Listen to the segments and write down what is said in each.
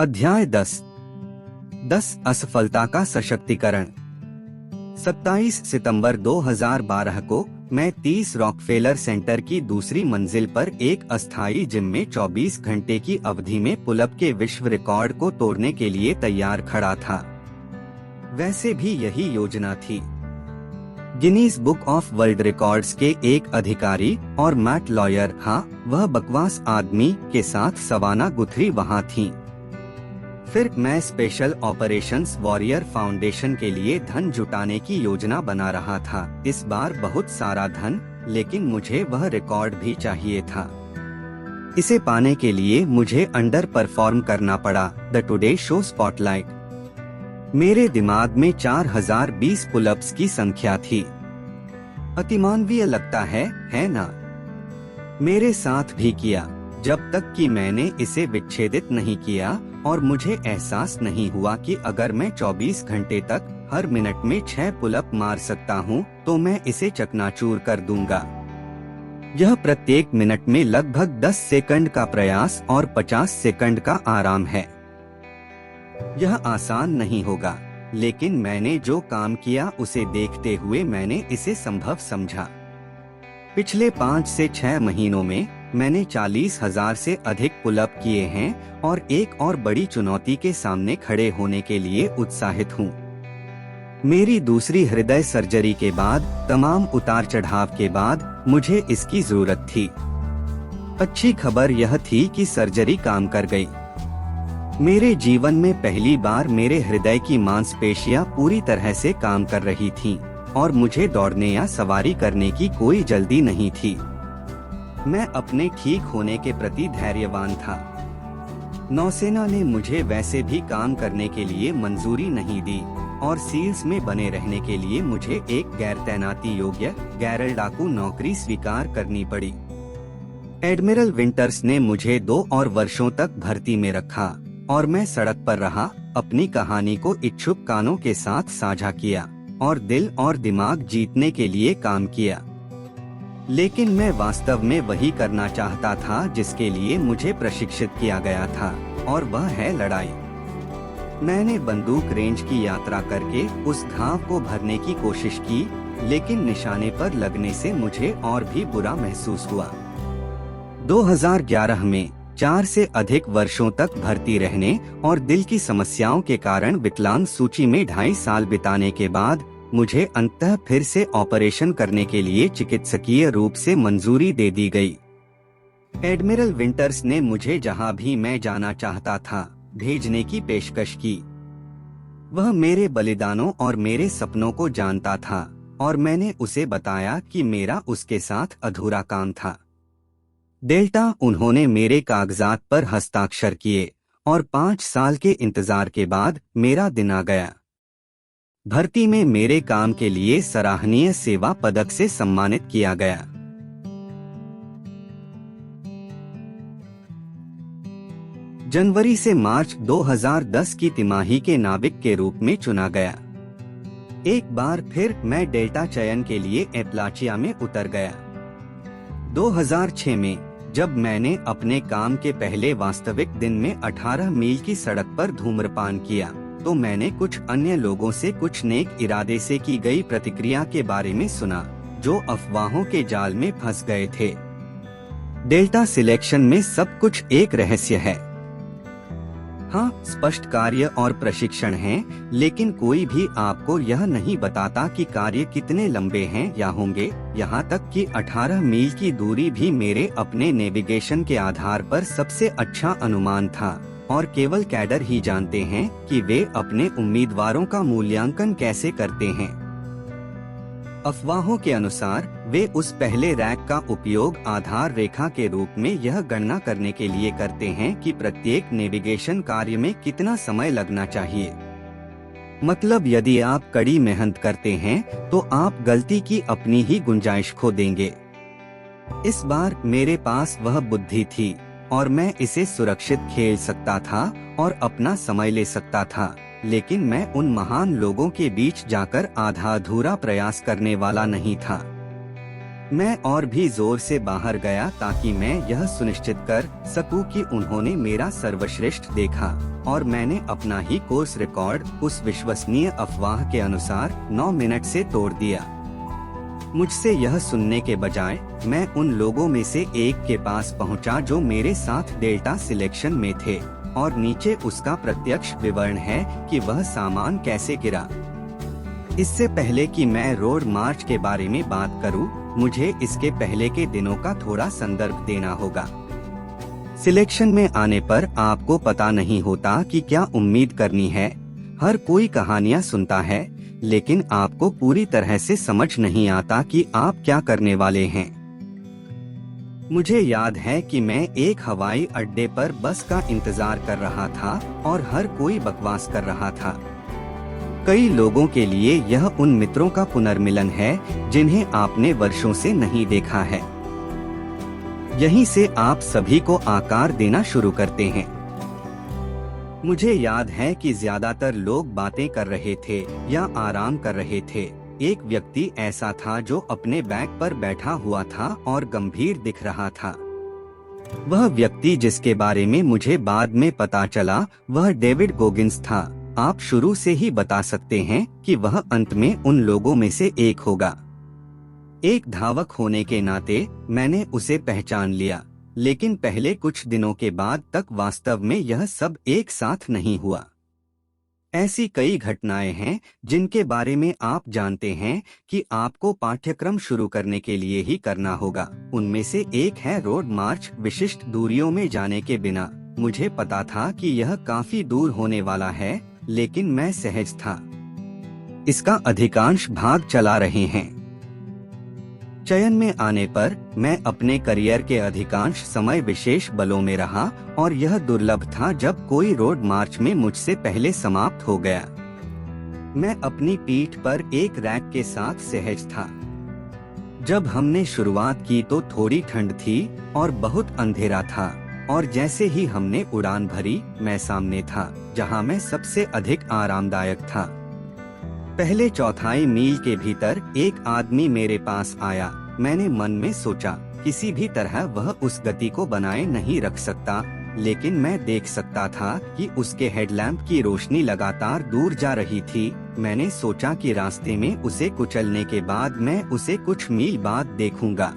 अध्याय 10 असफलता का सशक्तिकरण। 27 सितंबर 2012 को मैं 30 रॉकफेलर सेंटर की दूसरी मंजिल पर एक अस्थायी जिम में 24 घंटे की अवधि में पुलअप के विश्व रिकॉर्ड को तोड़ने के लिए तैयार खड़ा था। वैसे भी यही योजना थी। Guinness book of world records के एक अधिकारी और मैट लॉयर, हाँ वह बकवास आदमी, के साथ सवाना गुथरी वहाँ थीं। फिर मैं स्पेशल ऑपरेशंस वॉरियर फाउंडेशन के लिए धन जुटाने की योजना बना रहा था। इस बार बहुत सारा धन, लेकिन मुझे वह रिकॉर्ड भी चाहिए था। इसे पाने के लिए मुझे अंडर परफॉर्म करना पड़ा। The today show spotlight. मेरे दिमाग में 4020 पुलअप्स की संख्या थी। अतिमानवीय लगता है ना? मेरे साथ भी किया, जब तक कि मैंने इसे विच्छेदित नहीं किया और मुझे एहसास नहीं हुआ कि अगर मैं 24 घंटे तक हर मिनट में 6 पुलअप मार सकता हूँ तो मैं इसे चकनाचूर कर दूंगा। यह प्रत्येक मिनट में लगभग 10 सेकंड का प्रयास और 50 सेकंड का आराम है। यह आसान नहीं होगा, लेकिन मैंने जो काम किया उसे देखते हुए मैंने इसे संभव समझा। पिछले 5 से 6 महीनों में मैंने 40,000 से अधिक पुलअप किए हैं और एक और बड़ी चुनौती के सामने खड़े होने के लिए उत्साहित हूँ। मेरी दूसरी हृदय सर्जरी के बाद, तमाम उतार चढ़ाव के बाद, मुझे इसकी जरूरत थी। अच्छी खबर यह थी कि सर्जरी काम कर गई। मेरे जीवन में पहली बार मेरे हृदय की मांसपेशियां पूरी तरह से काम कर रही थीं और मुझे दौड़ने या सवारी करने की कोई जल्दी नहीं थी। मैं अपने ठीक होने के प्रति धैर्यवान था। नौसेना ने मुझे वैसे भी काम करने के लिए मंजूरी नहीं दी और सील्स में बने रहने के लिए मुझे एक गैर तैनाती योग्य गैर लड़ाकू नौकरी स्वीकार करनी पड़ी। एडमिरल विंटर्स ने मुझे 2 और वर्षों तक भर्ती में रखा और मैं सड़क पर रहा, अपनी कहानी को इच्छुक कानों के साथ साझा किया और दिल और दिमाग जीतने के लिए काम किया। लेकिन मैं वास्तव में वही करना चाहता था जिसके लिए मुझे प्रशिक्षित किया गया था, और वह है लड़ाई। मैंने बंदूक रेंज की यात्रा करके उस घाव को भरने की कोशिश की, लेकिन निशाने पर लगने से मुझे और भी बुरा महसूस हुआ। 2011 में 4 से अधिक वर्षों तक भर्ती रहने और दिल की समस्याओं के कारण विकलांग सूची में 2.5 साल बिताने के बाद मुझे अंततः फिर से ऑपरेशन करने के लिए चिकित्सकीय रूप से मंजूरी दे दी गई। एडमिरल विंटर्स ने मुझे जहां भी मैं जाना चाहता था भेजने की पेशकश की। वह मेरे बलिदानों और मेरे सपनों को जानता था और मैंने उसे बताया कि मेरा उसके साथ अधूरा काम था। डेल्टा। उन्होंने मेरे कागजात पर हस्ताक्षर किए और 5 साल के इंतजार के बाद मेरा दिन आ गया। भर्ती में मेरे काम के लिए सराहनीय सेवा पदक से सम्मानित किया गया। जनवरी से मार्च 2010 की तिमाही के नाविक के रूप में चुना गया। एक बार फिर मैं डेल्टा चयन के लिए एपलाचिया में उतर गया। 2006 में जब मैंने अपने काम के पहले वास्तविक दिन में 18 मील की सड़क पर धूम्रपान किया, तो मैंने कुछ अन्य लोगों से कुछ नेक इरादे से की गई प्रतिक्रिया के बारे में सुना, जो अफवाहों के जाल में फंस गए थे। डेल्टा सिलेक्शन में सब कुछ एक रहस्य है। हाँ, स्पष्ट कार्य और प्रशिक्षण हैं, लेकिन कोई भी आपको यह नहीं बताता कि कार्य कितने लंबे हैं या होंगे। यहाँ तक कि 18 मील की दूरी भी मेरे अपने नेविगेशन के आधार पर सबसे अच्छा अनुमान था, और केवल कैडर ही जानते हैं कि वे अपने उम्मीदवारों का मूल्यांकन कैसे करते हैं। अफवाहों के अनुसार वे उस पहले रैंक का उपयोग आधार रेखा के रूप में यह गणना करने के लिए करते हैं कि प्रत्येक नेविगेशन कार्य में कितना समय लगना चाहिए। मतलब यदि आप कड़ी मेहनत करते हैं तो आप गलती की अपनी ही गुंजाइश खो देंगे। इस बार मेरे पास वह बुद्धि थी और मैं इसे सुरक्षित खेल सकता था और अपना समय ले सकता था, लेकिन मैं उन महान लोगों के बीच जाकर आधा अधूरा प्रयास करने वाला नहीं था। मैं और भी जोर से बाहर गया ताकि मैं यह सुनिश्चित कर सकूं कि उन्होंने मेरा सर्वश्रेष्ठ देखा, और मैंने अपना ही कोर्स रिकॉर्ड उस विश्वसनीय अफवाह के अनुसार 9 मिनट से तोड़ दिया। मुझसे यह सुनने के बजाय मैं उन लोगों में से एक के पास पहुंचा जो मेरे साथ डेल्टा सिलेक्शन में थे, और नीचे उसका प्रत्यक्ष विवरण है कि वह सामान कैसे गिरा। इससे पहले कि मैं रोड मार्च के बारे में बात करूं, मुझे इसके पहले के दिनों का थोड़ा संदर्भ देना होगा। सिलेक्शन में आने पर आपको पता नहीं होता कि क्या उम्मीद करनी है। हर कोई कहानियां सुनता है, लेकिन आपको पूरी तरह से समझ नहीं आता कि आप क्या करने वाले हैं। मुझे याद है कि मैं एक हवाई अड्डे पर बस का इंतजार कर रहा था और हर कोई बकवास कर रहा था। कई लोगों के लिए यह उन मित्रों का पुनर्मिलन है जिन्हें आपने वर्षों से नहीं देखा है। यहीं से आप सभी को आकार देना शुरू करते हैं। मुझे याद है कि ज्यादातर लोग बातें कर रहे थे या आराम कर रहे थे। एक व्यक्ति ऐसा था जो अपने बैग पर बैठा हुआ था और गंभीर दिख रहा था। वह व्यक्ति जिसके बारे में मुझे बाद में पता चला वह डेविड गोगिंस था। आप शुरू से ही बता सकते हैं कि वह अंत में उन लोगों में से एक होगा। एक धावक होने के नाते मैंने उसे पहचान लिया, लेकिन पहले कुछ दिनों के बाद तक वास्तव में यह सब एक साथ नहीं हुआ। ऐसी कई घटनाएं हैं जिनके बारे में आप जानते हैं कि आपको पाठ्यक्रम शुरू करने के लिए ही करना होगा। उनमें से एक है रोड मार्च विशिष्ट दूरियों में जाने के बिना। मुझे पता था कि यह काफी दूर होने वाला है, लेकिन मैं सहज था। इसका अधिकांश भाग चला रहे हैं। चयन में आने पर मैं अपने करियर के अधिकांश समय विशेष बलों में रहा, और यह दुर्लभ था जब कोई रोड मार्च में मुझसे पहले समाप्त हो गया। मैं अपनी पीठ पर एक रैक के साथ सहज था। जब हमने शुरुआत की तो थोड़ी ठंड थी और बहुत अंधेरा था, और जैसे ही हमने उड़ान भरी मैं सामने था, जहां मैं सबसे अधिक आरामदायक था। पहले चौथाई मील के भीतर एक आदमी मेरे पास आया। मैंने मन में सोचा किसी भी तरह वह उस गति को बनाए नहीं रख सकता, लेकिन मैं देख सकता था कि उसके हेडलैम्प की रोशनी लगातार दूर जा रही थी। मैंने सोचा कि रास्ते में उसे कुचलने के बाद मैं उसे कुछ मील बाद देखूंगा।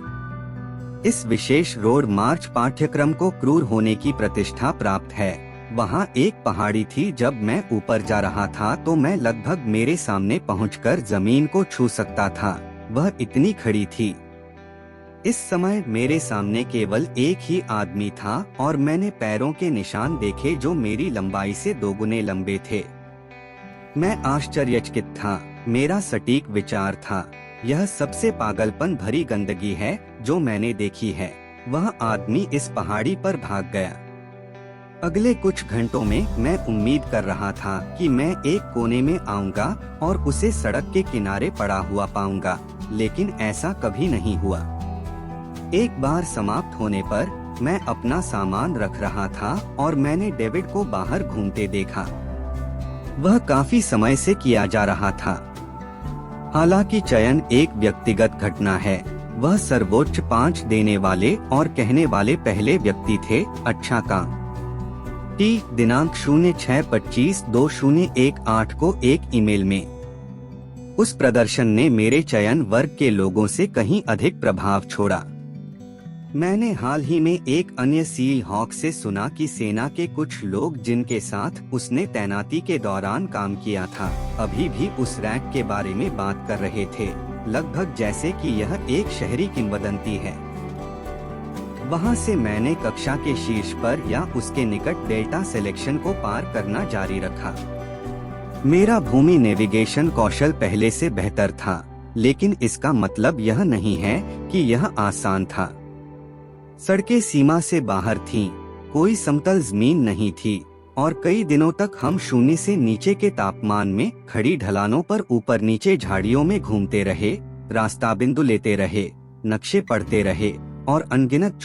इस विशेष रोड मार्च पाठ्यक्रम को क्रूर होने की प्रतिष्ठा प्राप्त है। वहाँ एक पहाड़ी थी। जब मैं ऊपर जा रहा था तो मैं लगभग मेरे सामने पहुंचकर जमीन को छू सकता था। वह इतनी खड़ी थी। इस समय मेरे सामने केवल एक ही आदमी था और मैंने पैरों के निशान देखे जो मेरी लंबाई से दोगुने लंबे थे। मैं आश्चर्यचकित था। मेरा सटीक विचार था, यह सबसे पागलपन भरी गंदगी है जो मैंने देखी है। वह आदमी इस पहाड़ी पर भाग गया। अगले कुछ घंटों में मैं उम्मीद कर रहा था कि मैं एक कोने में आऊंगा और उसे सड़क के किनारे पड़ा हुआ पाऊंगा, लेकिन ऐसा कभी नहीं हुआ। एक बार समाप्त होने पर मैं अपना सामान रख रहा था और मैंने डेविड को बाहर घूमते देखा। वह काफी समय से किया जा रहा था। हालांकि चयन एक व्यक्तिगत घटना है, वह सर्वोच्च 5 देने वाले और कहने वाले पहले व्यक्ति थे। अच्छा काम। दिनांक 06/25/2018 को एक ईमेल में। उस प्रदर्शन ने मेरे चयन वर्ग के लोगों से कहीं अधिक प्रभाव छोड़ा। मैंने हाल ही में एक अन्य सील हॉक से सुना कि सेना के कुछ लोग जिनके साथ उसने तैनाती के दौरान काम किया था, अभी भी उस रैक के बारे में बात कर रहे थे, लगभग जैसे कि यह एक शहरी किंवदंती है। वहां से मैंने कक्षा के शीर्ष पर या उसके निकट डेल्टा सिलेक्शन को पार करना जारी रखा। मेरा भूमि नेविगेशन कौशल पहले से बेहतर था, लेकिन इसका मतलब यह नहीं है कि यह आसान था। सड़कें सीमा से बाहर थीं, कोई समतल जमीन नहीं थी, और कई दिनों तक हम 0 से नीचे के तापमान में खड़ी ढलानों पर ऊपर नीचे झाड़ियों में घूमते रहे, रास्ता बिंदु लेते रहे, नक्शे पढ़ते रहे और अनगिनत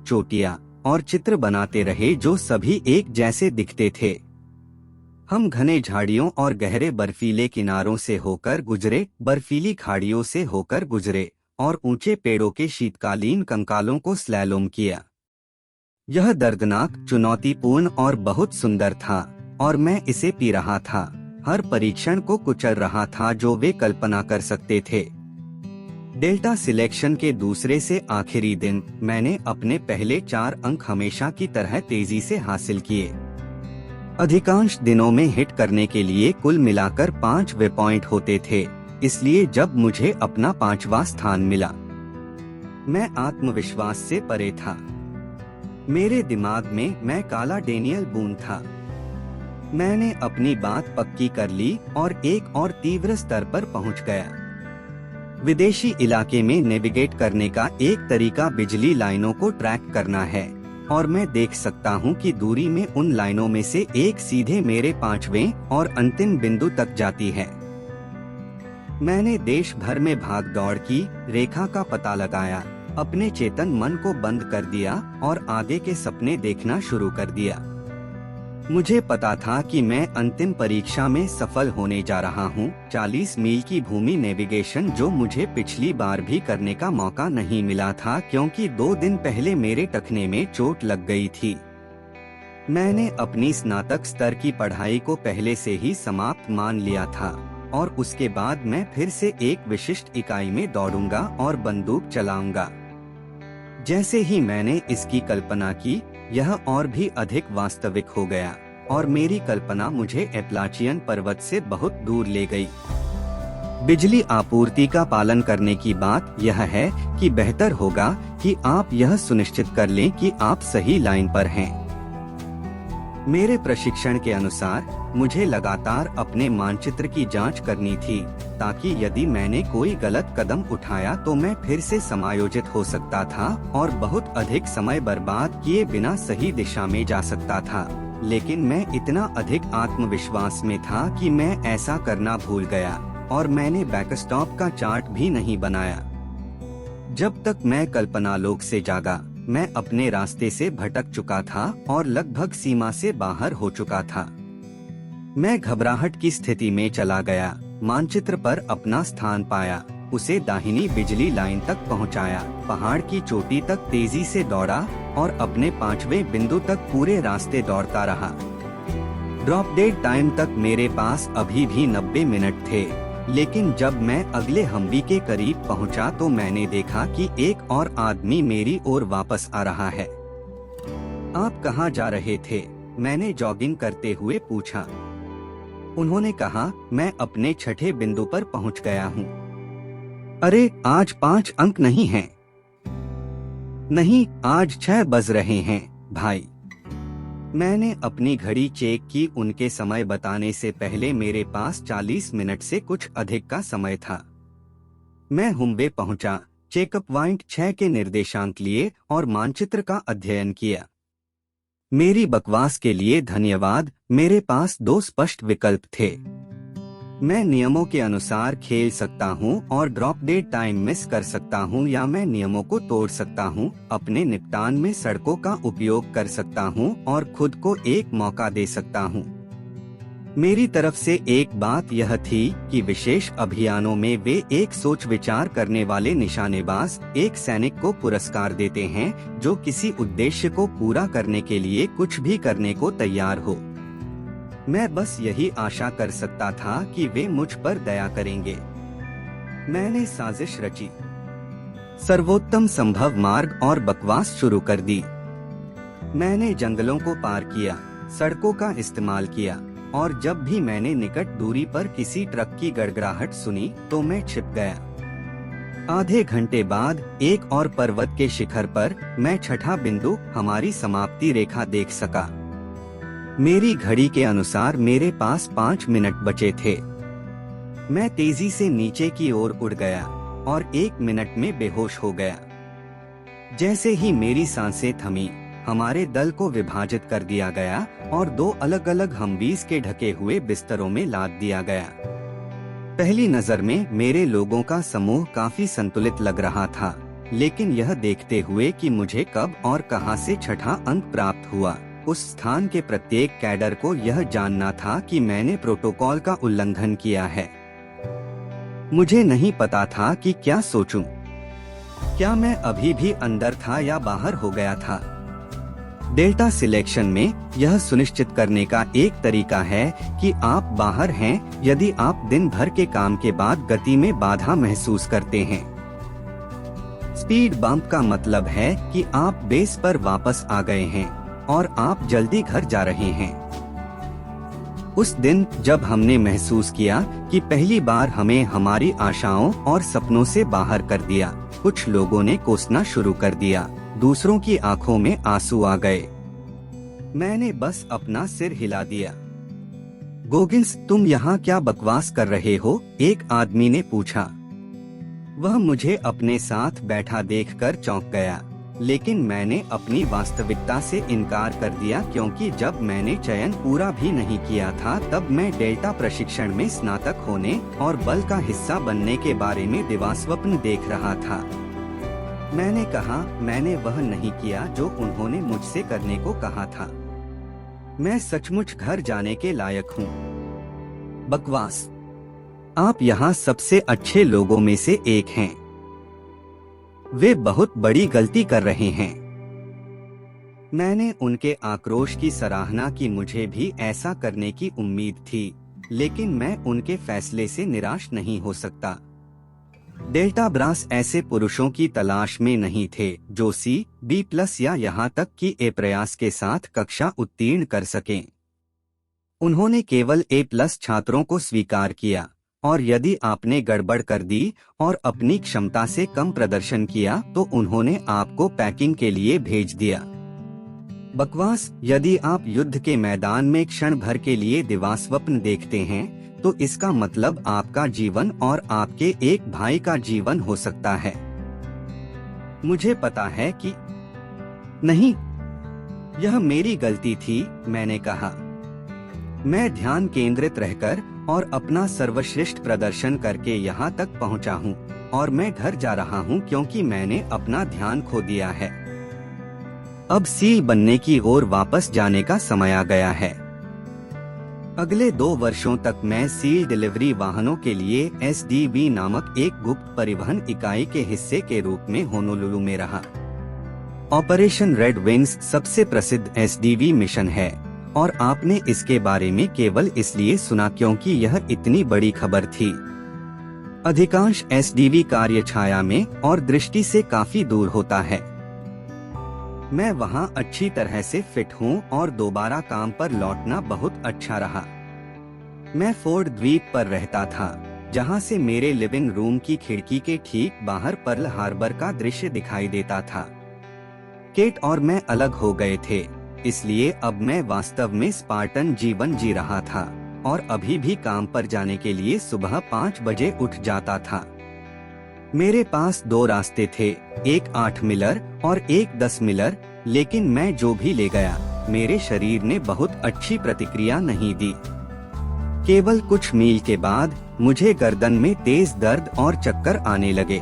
चोटियां और चित्र बनाते रहे जो सभी एक जैसे दिखते थे। हम घने झाड़ियों और गहरे बर्फीले किनारों से होकर गुजरे, बर्फीली खाड़ियों से होकर गुजरे और ऊंचे पेड़ों के शीतकालीन कंकालों को स्लैलोम किया। यह दर्दनाक, चुनौतीपूर्ण और बहुत सुंदर था, और मैं इसे पी रहा था, हर परीक्षण को कुचल रहा था जो वे कल्पना कर सकते थे। डेल्टा सिलेक्शन के दूसरे से आखिरी दिन मैंने अपने पहले 4 अंक हमेशा की तरह तेजी से हासिल किए। अधिकांश दिनों में हिट करने के लिए कुल मिलाकर 5 वे पॉइंट होते थे, इसलिए जब मुझे अपना 5वां स्थान मिला, मैं आत्मविश्वास से परे था। मेरे दिमाग में मैं काला डेनियल बून था। मैंने अपनी बात पक्की कर ली और एक और तीव्र स्तर पर पहुंच गया। विदेशी इलाके में नेविगेट करने का एक तरीका बिजली लाइनों को ट्रैक करना है, और मैं देख सकता हूं कि दूरी में उन लाइनों में से एक सीधे मेरे 5वें और अंतिम बिंदु तक जाती है। मैंने देश भर में भाग दौड़ की, रेखा का पता लगाया, अपने चेतन मन को बंद कर दिया और आगे के सपने देखना शुरू कर दिया। मुझे पता था कि मैं अंतिम परीक्षा में सफल होने जा रहा हूँ। 40 मील की भूमि नेविगेशन, जो मुझे पिछली बार भी करने का मौका नहीं मिला था क्योंकि 2 दिन पहले मेरे टखने में चोट लग गई थी। मैंने अपनी स्नातक स्तर की पढ़ाई को पहले से ही समाप्त मान लिया था, और उसके बाद मैं फिर से एक विशिष्ट इकाई में दौड़ूंगा और बंदूक चलाऊंगा। जैसे ही मैंने इसकी कल्पना की, यह और भी अधिक वास्तविक हो गया, और मेरी कल्पना मुझे एपलाचियन पर्वत से बहुत दूर ले गई। बिजली आपूर्ति का पालन करने की बात यह है कि बेहतर होगा कि आप यह सुनिश्चित कर लें कि आप सही लाइन पर हैं। मेरे प्रशिक्षण के अनुसार मुझे लगातार अपने मानचित्र की जांच करनी थी, ताकि यदि मैंने कोई गलत कदम उठाया तो मैं फिर से समायोजित हो सकता था और बहुत अधिक समय बर्बाद किए बिना सही दिशा में जा सकता था। लेकिन मैं इतना अधिक आत्मविश्वास में था कि मैं ऐसा करना भूल गया, और मैंने बैकस्टॉप का चार्ट भी नहीं बनाया। जब तक मैं कल्पना लोक से जागा, मैं अपने रास्ते से भटक चुका था और लगभग सीमा से बाहर हो चुका था। मैं घबराहट की स्थिति में चला गया, मानचित्र पर अपना स्थान पाया, उसे दाहिनी बिजली लाइन तक पहुंचाया, पहाड़ की चोटी तक तेजी से दौड़ा और अपने 5वें बिंदु तक पूरे रास्ते दौड़ता रहा। ड्रॉप डेड टाइम तक मेरे पास अभी भी 90 मिनट थे, लेकिन जब मैं अगले हम्बी के करीब पहुंचा तो मैंने देखा कि एक और आदमी मेरी ओर वापस आ रहा है। आप कहां जा रहे थे? मैंने जॉगिंग करते हुए पूछा। उन्होंने कहा, मैं अपने 6ठे बिंदु पर पहुंच गया हूं। अरे, आज 5 अंक नहीं हैं। नहीं, आज 6 बज रहे हैं, भाई। मैंने अपनी घड़ी चेक की। उनके समय बताने से पहले मेरे पास 40 मिनट से कुछ अधिक का समय था। मैं हुम्बे पहुंचा, चेकअप पॉइंट 6 के निर्देशांक लिए और मानचित्र का अध्ययन किया। मेरी बकवास के लिए धन्यवाद। मेरे पास 2 स्पष्ट विकल्प थे। मैं नियमों के अनुसार खेल सकता हूं और ड्रॉप डेड टाइम मिस कर सकता हूं, या मैं नियमों को तोड़ सकता हूं, अपने निपटान में सड़कों का उपयोग कर सकता हूं और खुद को एक मौका दे सकता हूं। मेरी तरफ से एक बात यह थी कि विशेष अभियानों में वे एक सोच विचार करने वाले निशानेबाज, एक सैनिक को पुरस्कार देते हैं जो किसी उद्देश्य को पूरा करने के लिए कुछ भी करने को तैयार हो। मैं बस यही आशा कर सकता था कि वे मुझ पर दया करेंगे। मैंने साजिश रची, सर्वोत्तम संभव मार्ग और बकवास शुरू कर दी। मैंने जंगलों को पार किया, सड़कों का इस्तेमाल किया, और जब भी मैंने निकट दूरी पर किसी ट्रक की गड़गड़ाहट सुनी तो मैं छिप गया। आधे घंटे बाद एक और पर्वत के शिखर पर मैं 6ठा बिंदु, हमारी समाप्ति रेखा देख सका। मेरी घड़ी के अनुसार मेरे पास 5 मिनट बचे थे। मैं तेजी से नीचे की ओर उड़ गया और 1 मिनट में बेहोश हो गया। जैसे ही मेरी सांसें थमी, हमारे दल को विभाजित कर दिया गया और 2 अलग अलग हम्बीज के ढके हुए बिस्तरों में लाद दिया गया। पहली नजर में मेरे लोगों का समूह काफी संतुलित लग रहा था, लेकिन यह देखते हुए कि मुझे कब और कहां से 6ठा अंक प्राप्त हुआ, उस स्थान के प्रत्येक कैडर को यह जानना था कि मैंने प्रोटोकॉल का उल्लंघन किया है। मुझे नहीं पता था कि क्या सोचूं। क्या मैं अभी भी अंदर था या बाहर हो गया था? डेल्टा सिलेक्शन में यह सुनिश्चित करने का एक तरीका है कि आप बाहर हैं यदि आप दिन भर के काम के बाद गति में बाधा महसूस करते हैं। स्पीड बम्प का मतलब है कि आप बेस पर वापस आ गए हैं और आप जल्दी घर जा रहे हैं। उस दिन जब हमने महसूस किया कि पहली बार हमें हमारी आशाओं और सपनों से बाहर कर दिया, कुछ लोगों ने कोसना शुरू कर दिया, दूसरों की आंखों में आंसू आ गए। मैंने बस अपना सिर हिला दिया। गोगिंस, तुम यहाँ क्या बकवास कर रहे हो? एक आदमी ने पूछा। वह मुझे अपने साथ बैठा देखकर चौंक गया, लेकिन मैंने अपनी वास्तविकता से इनकार कर दिया क्योंकि जब मैंने चयन पूरा भी नहीं किया था तब मैं डेल्टा प्रशिक्षण में स्नातक होने और बल का हिस्सा बनने के बारे में दिवास्वप्न देख रहा था। मैंने कहा, मैंने वह नहीं किया जो उन्होंने मुझसे करने को कहा था। मैं सचमुच घर जाने के लायक हूँ। बकवास। आप यहाँ सबसे अच्छे लोगों में से एक हैं। वे बहुत बड़ी गलती कर रहे हैं। मैंने उनके आक्रोश की सराहना की। मुझे भी ऐसा करने की उम्मीद थी, लेकिन मैं उनके फैसले से निराश नहीं हो सकता। डेल्टा ब्रास ऐसे पुरुषों की तलाश में नहीं थे जो सी, बी प्लस या यहाँ तक कि ए प्रयास के साथ कक्षा उत्तीर्ण कर सकें। उन्होंने केवल ए प्लस छात्रों को स्वीकार किया, और यदि आपने गड़बड़ कर दी और अपनी क्षमता से कम प्रदर्शन किया तो उन्होंने आपको पैकिंग के लिए भेज दिया। बकवास। यदि आप युद्ध के मैदान में क्षण भर के लिए दिवास्वप्न देखते हैं तो इसका मतलब आपका जीवन और आपके एक भाई का जीवन हो सकता है। मुझे पता है कि नहीं, यह मेरी गलती थी, मैंने कहा। मैं ध्यान केंद्रित रहकर और अपना सर्वश्रेष्ठ प्रदर्शन करके यहाँ तक पहुँचा हूँ और मैं घर जा रहा हूँ क्योंकि मैंने अपना ध्यान खो दिया है। अब सील बनने की ओर वापस जाने का समय आ गया है। अगले 2 वर्षों तक मैं सील डिलीवरी वाहनों के लिए SDV नामक एक गुप्त परिवहन इकाई के हिस्से के रूप में होनोलुलु में रहा। ऑपरेशन रेड विंग्स सबसे प्रसिद्ध SDV मिशन है और आपने इसके बारे में केवल इसलिए सुना क्योंकि यह इतनी बड़ी खबर थी। अधिकांश SDV कार्य छाया में और दृष्टि से काफी दूर होता है। मैं वहां अच्छी तरह से फिट हूं और दोबारा काम पर लौटना बहुत अच्छा रहा। मैं फोर्ड द्वीप पर रहता था, जहां से मेरे लिविंग रूम की खिड़की के ठीक बाहर पर्ल हार्बर का दृश्य दिखाई देता था। केट और मैं अलग हो गए थे, इसलिए अब मैं वास्तव में स्पार्टन जीवन जी रहा था और अभी भी काम पर जाने के लिए सुबह 5 बजे उठ जाता था। मेरे पास 2 रास्ते थे, एक 8 मीलर और एक 10 मीलर, लेकिन मैं जो भी ले गया मेरे शरीर ने बहुत अच्छी प्रतिक्रिया नहीं दी। केवल कुछ मील के बाद मुझे गर्दन में तेज दर्द और चक्कर आने लगे।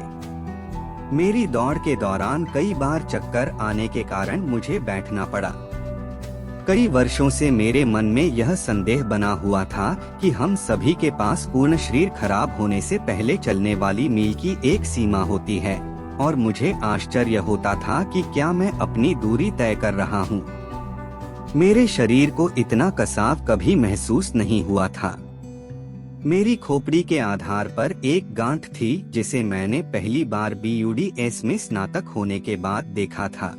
मेरी दौड़ के दौरान कई बार चक्कर आने के कारण मुझे बैठना पड़ा। कई वर्षों से मेरे मन में यह संदेह बना हुआ था कि हम सभी के पास पूर्ण शरीर खराब होने से पहले चलने वाली मील की एक सीमा होती है, और मुझे आश्चर्य होता था कि क्या मैं अपनी दूरी तय कर रहा हूँ। मेरे शरीर को इतना कसाव कभी महसूस नहीं हुआ था। मेरी खोपड़ी के आधार पर एक गांठ थी जिसे मैंने पहली बार BUDS में स्नातक होने के बाद देखा था।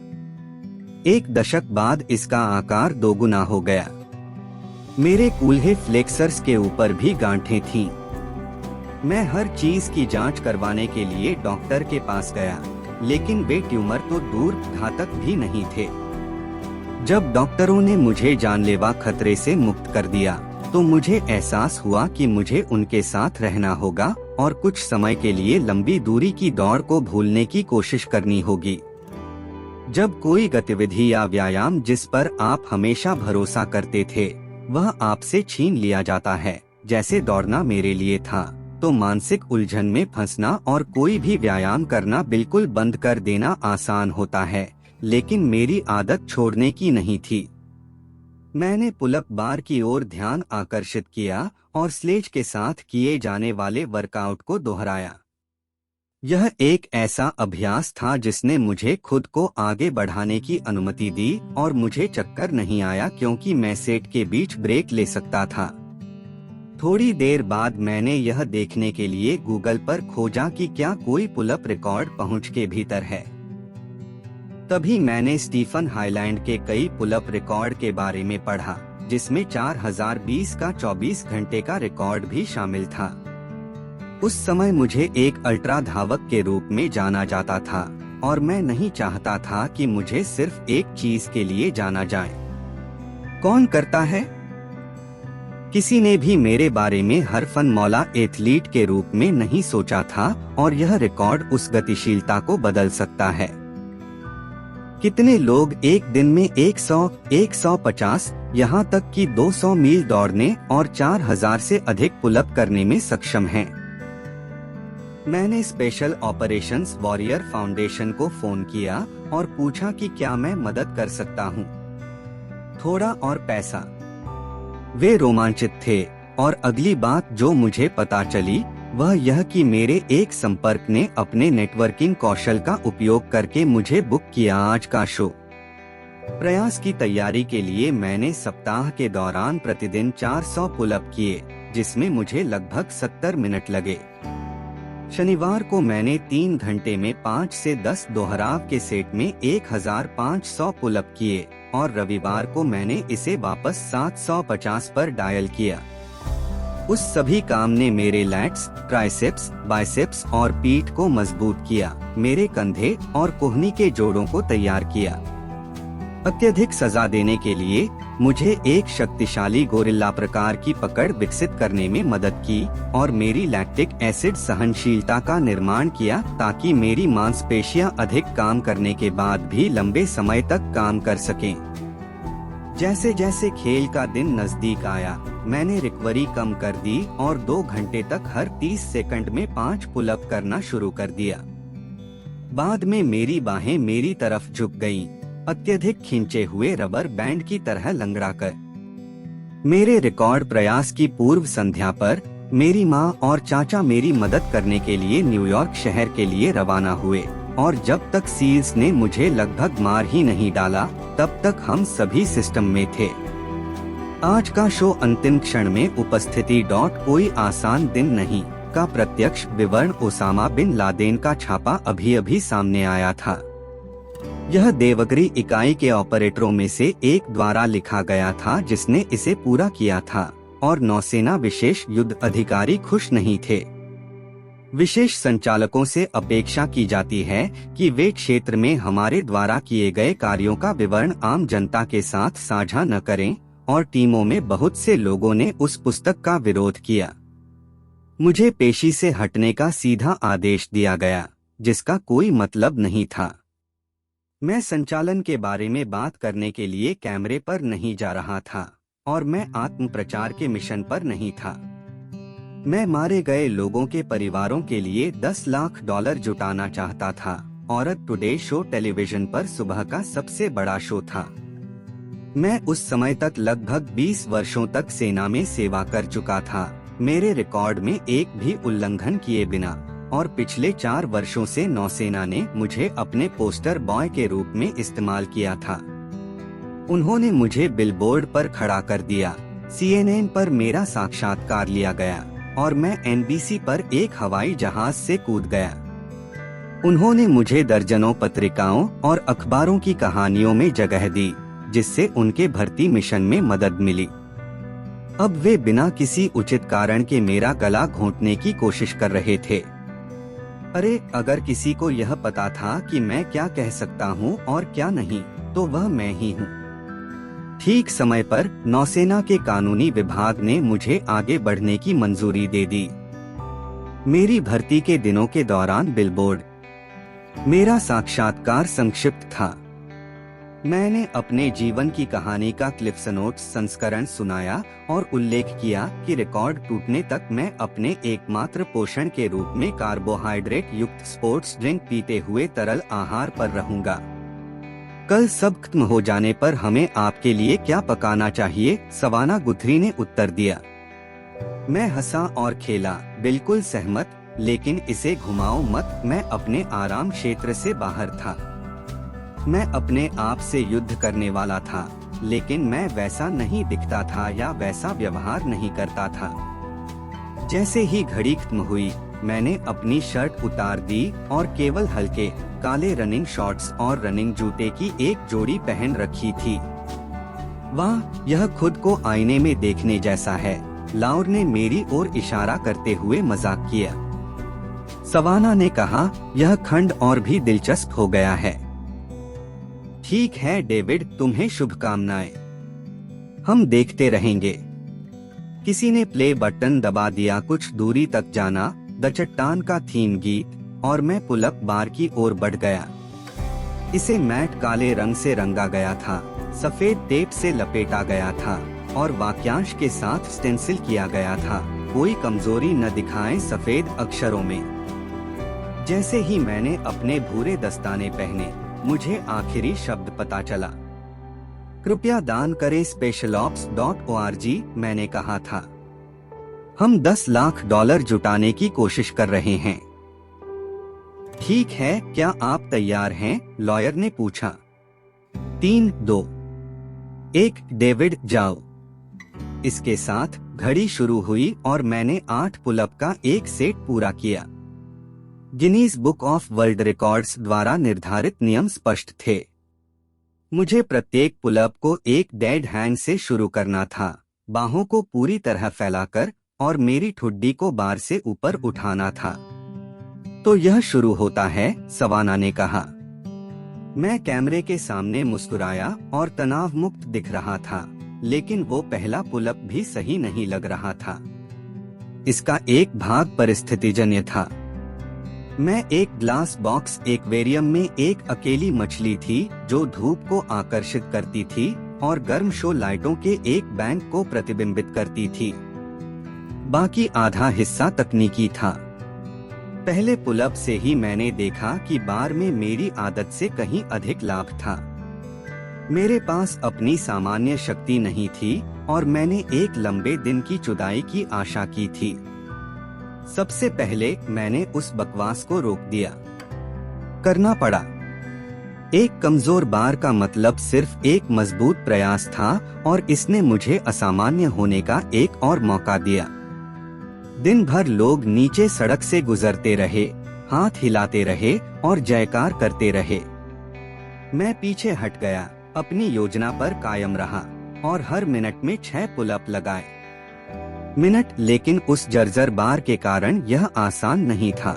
1 दशक बाद इसका आकार 2 गुना हो गया। मेरे कूल्हे फ्लेक्सर्स के ऊपर भी गांठें थीं। मैं हर चीज की जांच करवाने के लिए डॉक्टर के पास गया, लेकिन वे ट्यूमर तो दूर घातक भी नहीं थे। जब डॉक्टरों ने मुझे जानलेवा खतरे से मुक्त कर दिया तो मुझे एहसास हुआ कि मुझे उनके साथ रहना होगा और कुछ समय के लिए लंबी दूरी की दौड़ को भूलने की कोशिश करनी होगी। जब कोई गतिविधि या व्यायाम जिस पर आप हमेशा भरोसा करते थे वह आपसे छीन लिया जाता है, जैसे दौड़ना मेरे लिए था, तो मानसिक उलझन में फंसना और कोई भी व्यायाम करना बिल्कुल बंद कर देना आसान होता है, लेकिन मेरी आदत छोड़ने की नहीं थी। मैंने पुलअप बार की ओर ध्यान आकर्षित किया और स्लेज के साथ किए जाने वाले वर्कआउट को दोहराया। यह एक ऐसा अभ्यास था जिसने मुझे खुद को आगे बढ़ाने की अनुमति दी और मुझे चक्कर नहीं आया क्योंकि मैं सेट के बीच ब्रेक ले सकता था। थोड़ी देर बाद मैंने यह देखने के लिए गूगल पर खोजा कि क्या कोई पुलअप रिकॉर्ड पहुंच के भीतर है। तभी मैंने स्टीफन हाईलैंड के कई पुलअप रिकॉर्ड के बारे में पढ़ा, जिसमें 4020 का 24 घंटे का रिकॉर्ड भी शामिल था। उस समय मुझे एक अल्ट्रा धावक के रूप में जाना जाता था और मैं नहीं चाहता था कि मुझे सिर्फ एक चीज के लिए जाना जाए। कौन करता है? किसी ने भी मेरे बारे में हरफन मौला एथलीट के रूप में नहीं सोचा था और यह रिकॉर्ड उस गतिशीलता को बदल सकता है। कितने लोग एक दिन में 100, 150, यहाँ तक कि 200 मील दौड़ने और 4000 से अधिक पुलअप करने में सक्षम हैं? मैंने स्पेशल ऑपरेशंस वॉरियर फाउंडेशन को फोन किया और पूछा कि क्या मैं मदद कर सकता हूँ। थोड़ा और पैसा। वे रोमांचित थे और अगली बात जो मुझे पता चली वह यह कि मेरे एक संपर्क ने अपने नेटवर्किंग कौशल का उपयोग करके मुझे बुक किया आज का शो। प्रयास की तैयारी के लिए मैंने सप्ताह के दौरान प्रतिदिन 400 पुलअप किए, जिसमें मुझे लगभग 70 मिनट लगे। शनिवार को मैंने 3 घंटे में 5 से 10 दोहराव के सेट में 1500 पुलअप किए और रविवार को मैंने इसे वापस 750 पर डायल किया। उस सभी काम ने मेरे लैट्स, ट्राइसेप्स, बाइसेप्स और पीठ को मजबूत किया, मेरे कंधे और कोहनी के जोड़ों को तैयार किया। अत्यधिक सजा देने के लिए मुझे एक शक्तिशाली गोरिल्ला प्रकार की पकड़ विकसित करने में मदद की और मेरी लैक्टिक एसिड सहनशीलता का निर्माण किया ताकि मेरी मांसपेशियां अधिक काम करने के बाद भी लंबे समय तक काम कर सकें। जैसे जैसे खेल का दिन नजदीक आया, मैंने रिकवरी कम कर दी और 2 घंटे तक हर 30 सेकंड में 5 पुलअप करना शुरू कर दिया। बाद में मेरी बाहें मेरी तरफ झुक गईं, अत्यधिक खींचे हुए रबर बैंड की तरह लंगड़ाकर। मेरे रिकॉर्ड प्रयास की पूर्व संध्या पर मेरी माँ और चाचा मेरी मदद करने के लिए न्यूयॉर्क शहर के लिए रवाना हुए और जब तक सील्स ने मुझे लगभग मार ही नहीं डाला तब तक हम सभी सिस्टम में थे। आज का शो अंतिम क्षण में उपस्थिति कोई आसान दिन नहीं का प्रत्यक्ष विवरण ओसामा बिन लादेन का छापा अभी अभी सामने आया था। यह देवगिरी इकाई के ऑपरेटरों में से एक द्वारा लिखा गया था जिसने इसे पूरा किया था और नौसेना विशेष युद्ध अधिकारी खुश नहीं थे। विशेष संचालकों से अपेक्षा की जाती है कि वे क्षेत्र में हमारे द्वारा किए गए कार्यों का विवरण आम जनता के साथ साझा न करें और टीमों में बहुत से लोगों ने उस पुस्तक का विरोध किया। मुझे पेशी से हटने का सीधा आदेश दिया गया, जिसका कोई मतलब नहीं था। मैं संचालन के बारे में बात करने के लिए कैमरे पर नहीं जा रहा था और मैं आत्म प्रचार के मिशन पर नहीं था। मैं मारे गए लोगों के परिवारों के लिए $10 लाख जुटाना चाहता था। औरत टुडे शो टेलीविजन पर सुबह का सबसे बड़ा शो था। मैं उस समय तक लगभग 20 वर्षों तक सेना में सेवा कर चुका था, मेरे रिकॉर्ड में एक भी उल्लंघन किए बिना, और पिछले 4 वर्षों से नौसेना ने मुझे अपने पोस्टर बॉय के रूप में इस्तेमाल किया था। उन्होंने मुझे बिलबोर्ड पर खड़ा कर दिया, CNN पर मेरा साक्षात्कार लिया गया और मैं NBC पर एक हवाई जहाज से कूद गया। उन्होंने मुझे दर्जनों पत्रिकाओं और अखबारों की कहानियों में जगह दी, जिससे उनके भर्ती मिशन में मदद मिली। अब वे बिना किसी उचित कारण के मेरा गला घोंटने की कोशिश कर रहे थे। अरे, अगर किसी को यह पता था कि मैं क्या कह सकता हूँ और क्या नहीं, तो वह मैं ही हूँ। ठीक समय पर नौसेना के कानूनी विभाग ने मुझे आगे बढ़ने की मंजूरी दे दी। मेरी भर्ती के दिनों के दौरान बिलबोर्ड मेरा साक्षात्कार संक्षिप्त था। मैंने अपने जीवन की कहानी का क्लिफ्स नोट्स संस्करण सुनाया और उल्लेख किया कि रिकॉर्ड टूटने तक मैं अपने एकमात्र पोषण के रूप में कार्बोहाइड्रेट युक्त स्पोर्ट्स ड्रिंक पीते हुए तरल आहार पर रहूंगा। कल सब खत्म हो जाने पर हमें आपके लिए क्या पकाना चाहिए? सवाना गुथरी ने उत्तर दिया। मैं हंसा और खेला, बिल्कुल सहमत, लेकिन इसे घुमाओ मत, मैं अपने आराम क्षेत्र से बाहर था। मैं अपने आप से युद्ध करने वाला था, लेकिन मैं वैसा नहीं दिखता था या वैसा व्यवहार नहीं करता था। जैसे ही घड़ी खत्म हुई, मैंने अपनी शर्ट उतार दी और केवल हल्के काले रनिंग शॉर्ट्स और रनिंग जूते की एक जोड़ी पहन रखी थी। वाह, यह खुद को आईने में देखने जैसा है, लाउर ने मेरी ओर इशारा करते हुए मजाक किया। सवाना ने कहा, यह खंड और भी दिलचस्प हो गया है। ठीक है डेविड, तुम्हें शुभकामनाएं। हम देखते रहेंगे। किसी ने प्ले बटन दबा दिया। कुछ दूरी तक जाना, द चट्टान का थीम गीत, और मैं पुलअप बार की ओर बढ़ गया। इसे मैट काले रंग से रंगा गया था, सफेद टेप से लपेटा गया था और वाक्यांश के साथ स्टेंसिल किया गया था, कोई कमजोरी न दिखाएं, सफेद अक्षरों में। जैसे ही मैंने अपने भूरे दस्ताने पहने, मुझे आखिरी शब्द पता चला। कृपया दान करें specialops.org, मैंने कहा था। हम $10 लाख जुटाने की कोशिश कर रहे हैं। ठीक है, क्या आप तैयार हैं? लॉयर ने पूछा। 3, 2, 1, डेविड जाओ। इसके साथ घड़ी शुरू हुई और मैंने 8 पुलअप का एक सेट पूरा किया। Guinness book of world records द्वारा निर्धारित नियम स्पष्ट थे। मुझे प्रत्येक पुलअप को एक डेड हैंड से शुरू करना था, बाहों को पूरी तरह फैलाकर, और मेरी ठुड्डी को बार से ऊपर उठाना था। तो यह शुरू होता है, सवाना ने कहा। मैं कैमरे के सामने मुस्कुराया और तनाव मुक्त दिख रहा था, लेकिन वो पहला पुलअप भी सही नहीं लग रहा था। इसका एक भाग परिस्थितिजन्य था। मैं एक ग्लास बॉक्स एक्वेरियम में एक अकेली मछली थी जो धूप को आकर्षित करती थी और गर्म शो लाइटों के एक बैंक को प्रतिबिंबित करती थी। बाकी आधा हिस्सा तकनीकी था। पहले पुलअप से ही मैंने देखा कि बार में मेरी आदत से कहीं अधिक लाभ था। मेरे पास अपनी सामान्य शक्ति नहीं थी और मैंने एक लंबे दिन की जुदाई की आशा की थी। सबसे पहले मैंने उस बकवास को रोक दिया। करना पड़ा। एक कमजोर बार का मतलब सिर्फ एक मजबूत प्रयास था और इसने मुझे असामान्य होने का एक और मौका दिया। दिन भर लोग नीचे सड़क से गुजरते रहे, हाथ हिलाते रहे और जयकार करते रहे। मैं पीछे हट गया, अपनी योजना पर कायम रहा और हर मिनट में 6 पुलअप लगाए। मिनट, लेकिन उस जर्जर बार के कारण यह आसान नहीं था।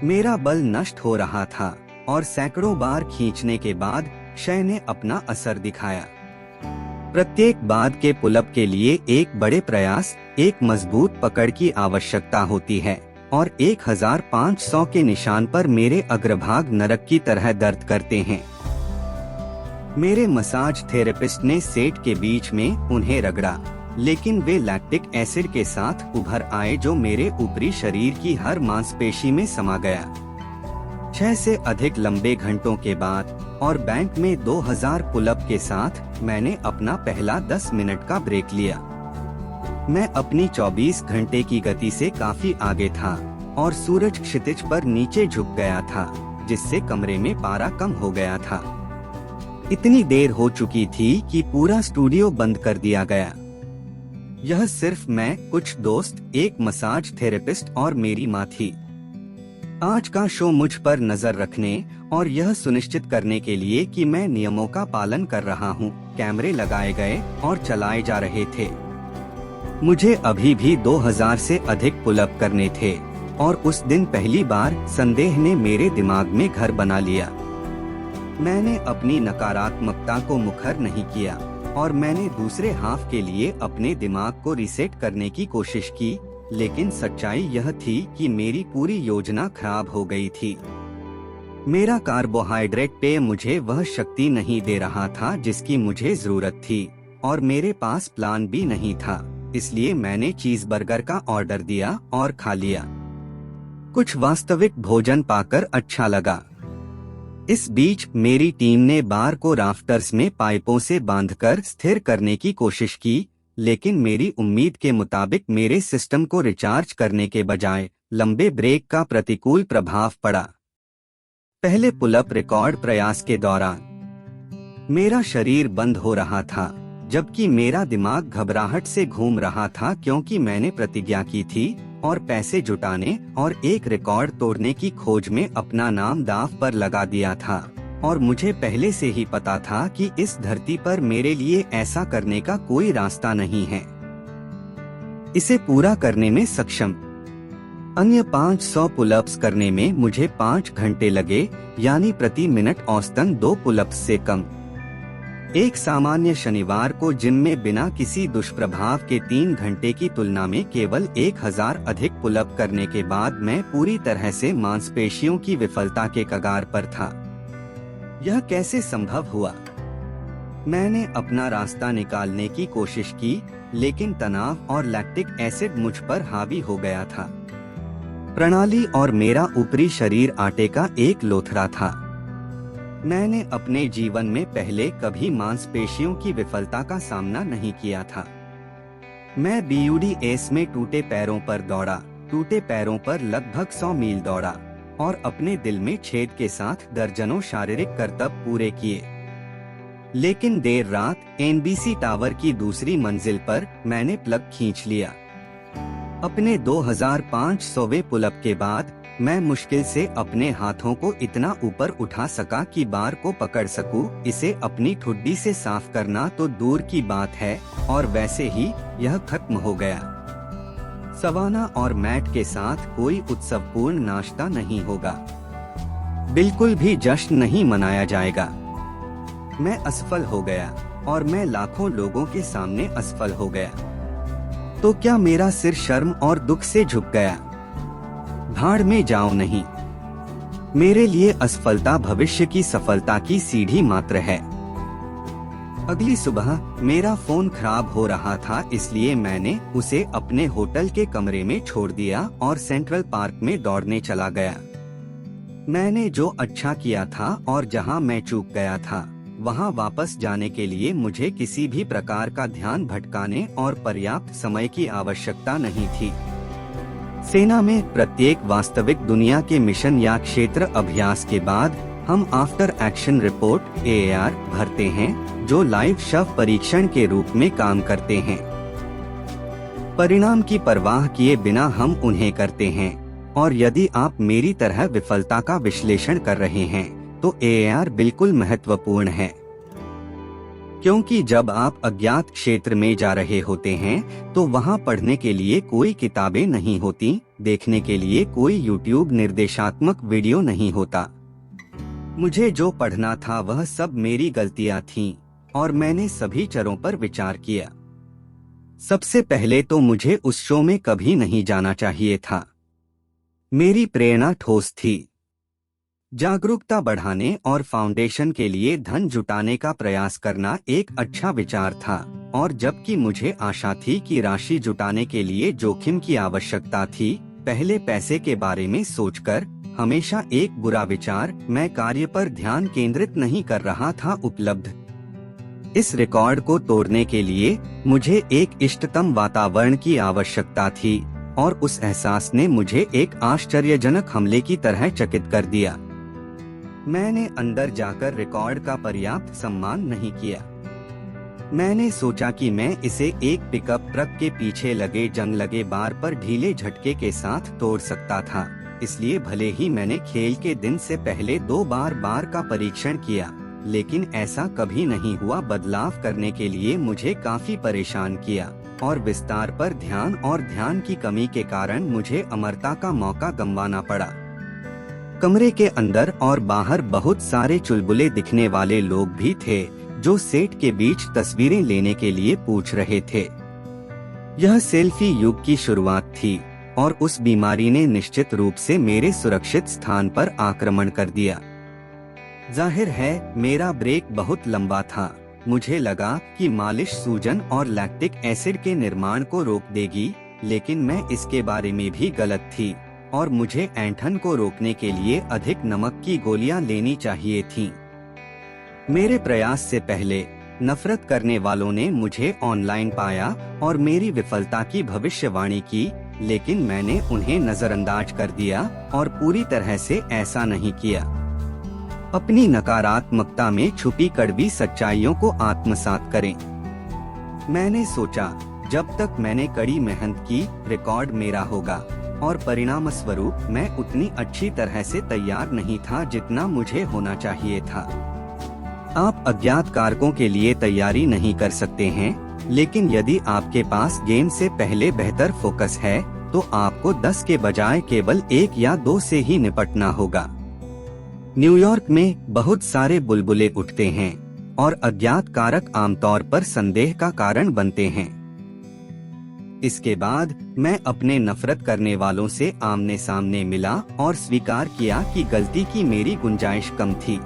मेरा बल नष्ट हो रहा था और सैकड़ों बार खींचने के बाद क्षय ने अपना असर दिखाया। प्रत्येक बाद के पुलअप के लिए एक बड़े प्रयास, एक मजबूत पकड़ की आवश्यकता होती है और 1500 के निशान पर मेरे अग्रभाग नरक की तरह दर्द करते हैं। मेरे मसाज थेरेपिस्ट ने सेट के बीच में उन्हें रगड़ा, लेकिन वे लैक्टिक एसिड के साथ उभर आए जो मेरे ऊपरी शरीर की हर मांसपेशी में समा गया। 6 से अधिक लंबे घंटों के बाद और बैंक में 2000 पुलअप के साथ मैंने अपना पहला 10 मिनट का ब्रेक लिया। मैं अपनी 24 घंटे की गति से काफी आगे था और सूरज क्षितिज पर नीचे झुक गया था, जिससे कमरे में पारा कम हो गया था। इतनी देर हो चुकी थी कि पूरा स्टूडियो बंद कर दिया गया। यह सिर्फ मैं, कुछ दोस्त, एक मसाज थेरेपिस्ट और मेरी माँ थी। आज का शो मुझ पर नजर रखने और यह सुनिश्चित करने के लिए कि मैं नियमों का पालन कर रहा हूँ, कैमरे लगाए गए और चलाए जा रहे थे। मुझे अभी भी 2000 से अधिक पुलअप करने थे और उस दिन पहली बार संदेह ने मेरे दिमाग में घर बना लिया। मैंने अपनी नकारात्मकता को मुखर नहीं किया और मैंने दूसरे हाफ के लिए अपने दिमाग को रीसेट करने की कोशिश की, लेकिन सच्चाई यह थी कि मेरी पूरी योजना खराब हो गई थी। मेरा कार्बोहाइड्रेट पेय मुझे वह शक्ति नहीं दे रहा था जिसकी मुझे जरूरत थी और मेरे पास प्लान भी नहीं था, इसलिए मैंने चीज़बर्गर का ऑर्डर दिया और खा लिया। कुछ वास्तविक भोजन पाकर अच्छा लगा। इस बीच मेरी टीम ने बार को राफ्टर्स में पाइपों से बांधकर स्थिर करने की कोशिश की, लेकिन मेरी उम्मीद के मुताबिक मेरे सिस्टम को रिचार्ज करने के बजाय लंबे ब्रेक का प्रतिकूल प्रभाव पड़ा। पहले पुलअप रिकॉर्ड प्रयास के दौरान मेरा शरीर बंद हो रहा था, जबकि मेरा दिमाग घबराहट से घूम रहा था, क्योंकि मैंने प्रतिज्ञा की थी और पैसे जुटाने और एक रिकॉर्ड तोड़ने की खोज में अपना नाम दांव पर लगा दिया था। और मुझे पहले से ही पता था कि इस धरती पर मेरे लिए ऐसा करने का कोई रास्ता नहीं है। इसे पूरा करने में सक्षम अन्य 500 पुलअप्स करने में मुझे 5 घंटे लगे, यानी प्रति मिनट औसतन 2 पुलअप्स से कम। एक सामान्य शनिवार को जिम में बिना किसी दुष्प्रभाव के 3 घंटे की तुलना में केवल 1000 अधिक पुलअप करने के बाद मैं पूरी तरह से मांसपेशियों की विफलता के कगार पर था। यह कैसे संभव हुआ? मैंने अपना रास्ता निकालने की कोशिश की, लेकिन तनाव और लैक्टिक एसिड मुझ पर हावी हो गया था। प्रणाली और मेरा ऊपरी शरीर आटे का एक लोथड़ा था। मैंने अपने जीवन में पहले कभी मांसपेशियों की विफलता का सामना नहीं किया था। मैं BUD/S में टूटे पैरों पर दौड़ा, टूटे पैरों पर लगभग 100 मील दौड़ा और अपने दिल में छेद के साथ दर्जनों शारीरिक करतब पूरे किए। लेकिन देर रात NBC टावर की दूसरी मंजिल पर मैंने प्लग खींच लिया। अपने 2500वें पुलअप के बाद मैं मुश्किल से अपने हाथों को इतना ऊपर उठा सका कि बार को पकड़ सकूं। इसे अपनी ठुड्डी से साफ करना तो दूर की बात है, और वैसे ही यह खत्म हो गया। सवाना और मैट के साथ कोई उत्सवपूर्ण नाश्ता नहीं होगा, बिल्कुल भी जश्न नहीं मनाया जाएगा। मैं असफल हो गया और मैं लाखों लोगों के सामने असफल हो गया। तो क्या मेरा सिर शर्म और दुख से झुक गया? भाड़ में जाओ नहीं। मेरे लिए असफलता भविष्य की सफलता की सीढ़ी मात्र है। अगली सुबह मेरा फोन खराब हो रहा था, इसलिए मैंने उसे अपने होटल के कमरे में छोड़ दिया और सेंट्रल पार्क में दौड़ने चला गया। मैंने जो अच्छा किया था और जहां मैं चूक गया था, वहां वापस जाने के लिए मुझे किसी भी प्रकार का ध्यान भटकाने और पर्याप्त समय की आवश्यकता नहीं थी। सेना में प्रत्येक वास्तविक दुनिया के मिशन या क्षेत्र अभ्यास के बाद हम आफ्टर एक्शन रिपोर्ट AAR भरते हैं, जो लाइव शव परीक्षण के रूप में काम करते हैं। परिणाम की परवाह किए बिना हम उन्हें करते हैं, और यदि आप मेरी तरह विफलता का विश्लेषण कर रहे हैं तो AAR बिल्कुल महत्वपूर्ण है। क्योंकि जब आप अज्ञात क्षेत्र में जा रहे होते हैं तो वहां पढ़ने के लिए कोई किताबें नहीं होती, देखने के लिए कोई YouTube निर्देशात्मक वीडियो नहीं होता। मुझे जो पढ़ना था वह सब मेरी गलतियां थीं, और मैंने सभी चरों पर विचार किया। सबसे पहले तो मुझे उस शो में कभी नहीं जाना चाहिए था। मेरी प्रेरणा ठोस थी। जागरूकता बढ़ाने और फाउंडेशन के लिए धन जुटाने का प्रयास करना एक अच्छा विचार था, और जबकि मुझे आशा थी कि राशि जुटाने के लिए जोखिम की आवश्यकता थी, पहले पैसे के बारे में सोचकर हमेशा एक बुरा विचार, मैं कार्य पर ध्यान केंद्रित नहीं कर रहा था, उपलब्ध। इस रिकॉर्ड को तोड़ने के लिए मुझे एक इष्टतम वातावरण की आवश्यकता थी, और उस एहसास ने मुझे एक आश्चर्यजनक हमले की तरह चकित कर दिया। मैंने अंदर जाकर रिकॉर्ड का पर्याप्त सम्मान नहीं किया। मैंने सोचा कि मैं इसे एक पिकअप ट्रक के पीछे लगे जंग लगे बार पर ढीले झटके के साथ तोड़ सकता था। इसलिए भले ही मैंने खेल के दिन से पहले 2 बार का परीक्षण किया, लेकिन ऐसा कभी नहीं हुआ। बदलाव करने के लिए मुझे काफी परेशान किया, और विस्तार पर ध्यान और ध्यान की कमी के कारण मुझे अमरता का मौका गंवाना पड़ा। कमरे के अंदर और बाहर बहुत सारे चुलबुले दिखने वाले लोग भी थे, जो सेट के बीच तस्वीरें लेने के लिए पूछ रहे थे। यह सेल्फी युग की शुरुआत थी, और उस बीमारी ने निश्चित रूप से मेरे सुरक्षित स्थान पर आक्रमण कर दिया। जाहिर है मेरा ब्रेक बहुत लंबा था। मुझे लगा कि मालिश सूजन और लैक्टिक एसिड के निर्माण को रोक देगी, लेकिन मैं इसके बारे में भी गलत थी, और मुझे ऐंठन को रोकने के लिए अधिक नमक की गोलियां लेनी चाहिए थीं। मेरे प्रयास से पहले नफरत करने वालों ने मुझे ऑनलाइन पाया और मेरी विफलता की भविष्यवाणी की, लेकिन मैंने उन्हें नजरअंदाज कर दिया और पूरी तरह से ऐसा नहीं किया। अपनी नकारात्मकता में छुपी कड़वी सच्चाइयों को आत्मसात करें। मैंने सोचा, जब तक मैंने कड़ी मेहनत की, रिकॉर्ड मेरा होगा, और परिणाम स्वरूप मैं उतनी अच्छी तरह से तैयार नहीं था जितना मुझे होना चाहिए था। आप अज्ञात कारकों के लिए तैयारी नहीं कर सकते हैं, लेकिन यदि आपके पास गेम से पहले बेहतर फोकस है, तो आपको 10 के बजाय केवल 1 या 2 से ही निपटना होगा। न्यूयॉर्क में बहुत सारे बुलबुले उठते हैं और अज्ञात कारक आमतौर पर संदेह का कारण बनते हैं। इसके बाद मैं अपने नफरत करने वालों से आमने सामने मिला और स्वीकार किया कि गलती की मेरी गुंजाइश कम थी।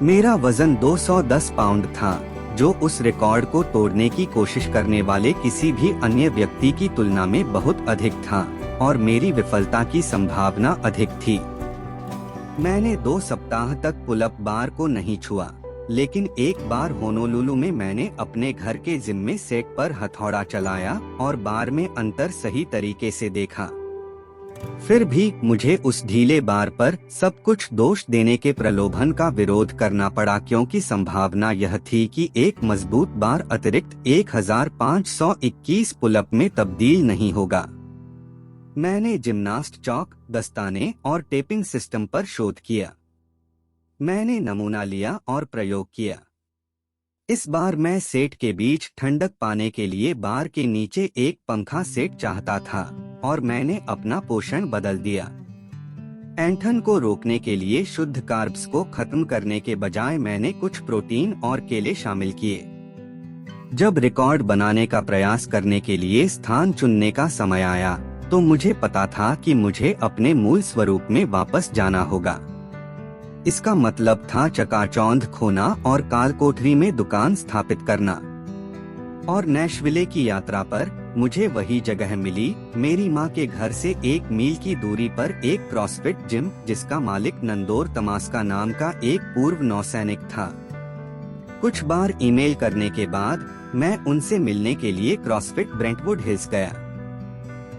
मेरा वजन 210 पाउंड था, जो उस रिकॉर्ड को तोड़ने की कोशिश करने वाले किसी भी अन्य व्यक्ति की तुलना में बहुत अधिक था, और मेरी विफलता की संभावना अधिक थी। मैंने 2 सप्ताह तक पुल-अप बार को नहीं छुआ, लेकिन एक बार होनोलुलु में मैंने अपने घर के जिम में सेट पर हथौड़ा चलाया और बार में अंतर सही तरीके से देखा। फिर भी मुझे उस ढीले बार पर सब कुछ दोष देने के प्रलोभन का विरोध करना पड़ा, क्योंकि संभावना यह थी कि एक मजबूत बार अतिरिक्त 1521 पुल-अप में तब्दील नहीं होगा। मैंने जिम्नास्ट चौक, दस्ताने और टेपिंग सिस्टम पर शोध किया। मैंने नमूना लिया और प्रयोग किया। इस बार मैं सेट के बीच ठंडक पाने के लिए बार के नीचे एक पंखा सेट चाहता था, और मैंने अपना पोषण बदल दिया। ऐंठन को रोकने के लिए शुद्ध कार्ब्स को खत्म करने के बजाय मैंने कुछ प्रोटीन और केले शामिल किए। जब रिकॉर्ड बनाने का प्रयास करने के लिए स्थान चुनने का समय आया, तो मुझे पता था कि मुझे अपने मूल स्वरूप में वापस जाना होगा। इसका मतलब था चकाचौंध खोना और कालकोठरी में दुकान स्थापित करना। और नैशविले की यात्रा पर मुझे वही जगह मिली, मेरी माँ के घर से 1 मील की दूरी पर एक क्रॉसफिट जिम, जिसका मालिक नंदोर तमास्का नाम का एक पूर्व नौसैनिक था। कुछ बार ईमेल करने के बाद मैं उनसे मिलने के लिए क्रॉसफिट ब्रेंटवुड हिल्स गया।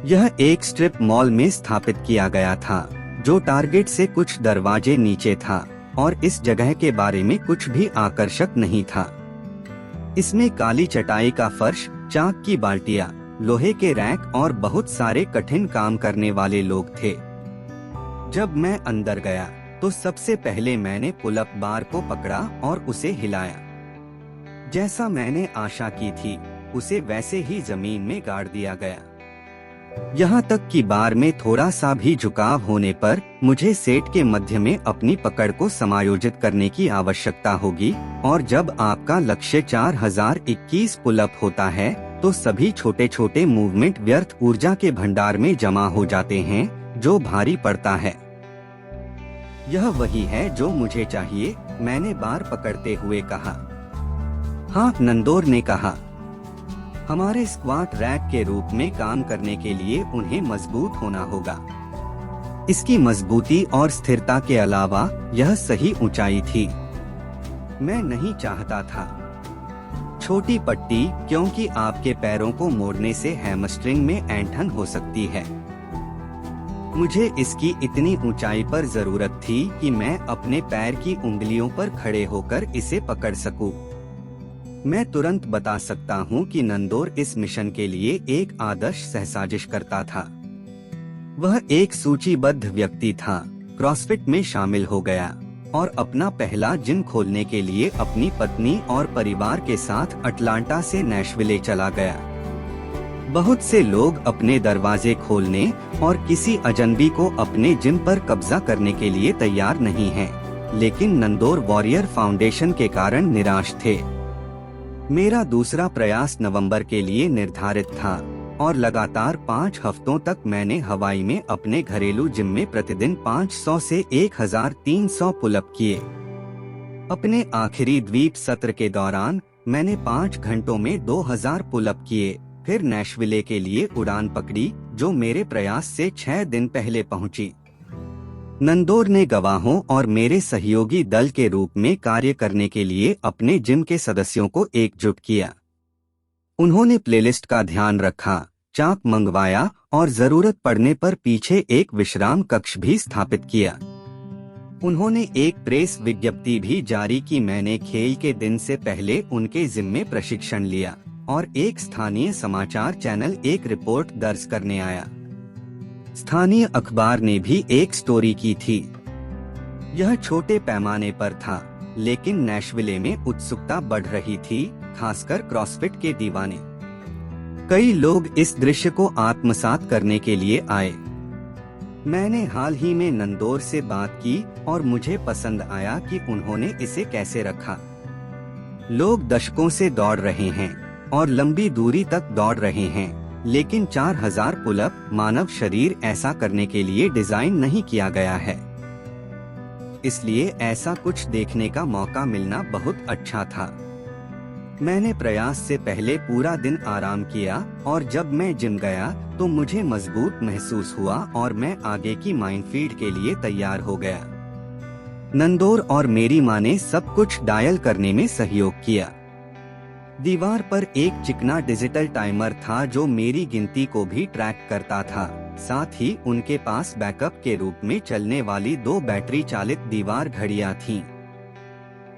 यह एक स्ट्रिप मॉल में स्थापित किया गया था, जो टारगेट से कुछ दरवाजे नीचे था, और इस जगह के बारे में कुछ भी आकर्षक नहीं था। इसमें काली चटाई का फर्श, चाक की बाल्टियां, लोहे के रैक और बहुत सारे कठिन काम करने वाले लोग थे। जब मैं अंदर गया, तो सबसे पहले मैंने पुल-अप बार को पकड़ा और उसे हिलाया। जैसा मैंने आशा की थी, उसे वैसे ही जमीन में गाड़ दिया गया। यहाँ तक कि बार में थोड़ा सा भी झुकाव होने पर मुझे सेट के मध्य में अपनी पकड़ को समायोजित करने की आवश्यकता होगी, और जब आपका लक्ष्य 4021 पुल-अप होता है, तो सभी छोटे छोटे मूवमेंट व्यर्थ ऊर्जा के भंडार में जमा हो जाते हैं, जो भारी पड़ता है। यह वही है जो मुझे चाहिए, मैंने बार पकड़ते हुए कहा। हाँ, नंदोर ने कहा। हमारे स्क्वाट रैक के रूप में काम करने के लिए उन्हें मजबूत होना होगा। इसकी मजबूती और स्थिरता के अलावा यह सही ऊंचाई थी। मैं नहीं चाहता था छोटी पट्टी, क्योंकि आपके पैरों को मोड़ने से हैमस्ट्रिंग में ऐंठन हो सकती है। मुझे इसकी इतनी ऊंचाई पर जरूरत थी कि मैं अपने पैर की उंगलियों पर खड़े होकर इसे पकड़ सकूं। मैं तुरंत बता सकता हूं कि नंदोर इस मिशन के लिए एक आदर्श सहसाजिश करता था। वह एक सूचीबद्ध व्यक्ति था, क्रॉसफिट में शामिल हो गया और अपना पहला जिम खोलने के लिए अपनी पत्नी और परिवार के साथ अटलांटा से नैशविले चला गया। बहुत से लोग अपने दरवाजे खोलने और किसी अजनबी को अपने जिम पर कब्जा करने के लिए तैयार नहीं हैं, लेकिन नंदोर वॉरियर फाउंडेशन के कारण निराश थे। मेरा दूसरा प्रयास नवंबर के लिए निर्धारित था, और लगातार 5 हफ्तों तक मैंने हवाई में अपने घरेलू जिम में प्रतिदिन 500 से 1300 पुल-अप किए। अपने आखिरी द्वीप सत्र के दौरान मैंने 5 घंटों में 2000 पुल-अप किए, फिर नैशविले के लिए उड़ान पकड़ी, जो मेरे प्रयास से 6 दिन पहले पहुंची। नंदोर ने गवाहों और मेरे सहयोगी दल के रूप में कार्य करने के लिए अपने जिम के सदस्यों को एकजुट किया। उन्होंने प्लेलिस्ट का ध्यान रखा, चाक मंगवाया और जरूरत पड़ने पर पीछे एक विश्राम कक्ष भी स्थापित किया। उन्होंने एक प्रेस विज्ञप्ति भी जारी की। मैंने खेल के दिन से पहले उनके जिम्मे प्रशिक्षण लिया और एक स्थानीय समाचार चैनल एक रिपोर्ट दर्ज करने आया। स्थानीय अखबार ने भी एक स्टोरी की थी। यह छोटे पैमाने पर था, लेकिन नैशविले में उत्सुकता बढ़ रही थी, खासकर क्रॉसफिट के दीवाने। कई लोग इस दृश्य को आत्मसात करने के लिए आए। मैंने हाल ही में नंदोर से बात की और मुझे पसंद आया कि उन्होंने इसे कैसे रखा। लोग दशकों से दौड़ रहे हैं और लंबी दूरी तक दौड़ रहे हैं, लेकिन 4000 पुलअप मानव शरीर ऐसा करने के लिए डिजाइन नहीं किया गया है। इसलिए ऐसा कुछ देखने का मौका मिलना बहुत अच्छा था। मैंने प्रयास से पहले पूरा दिन आराम किया और जब मैं जिम गया तो मुझे मजबूत महसूस हुआ और मैं आगे की माइनफील्ड के लिए तैयार हो गया। नंदोर और मेरी माँ ने सब कुछ डायल करने में सहयोग किया। दीवार पर एक चिकना डिजिटल टाइमर था जो मेरी गिनती को भी ट्रैक करता था। साथ ही उनके पास बैकअप के रूप में चलने वाली 2 बैटरी चालित दीवार घड़ियां थीं।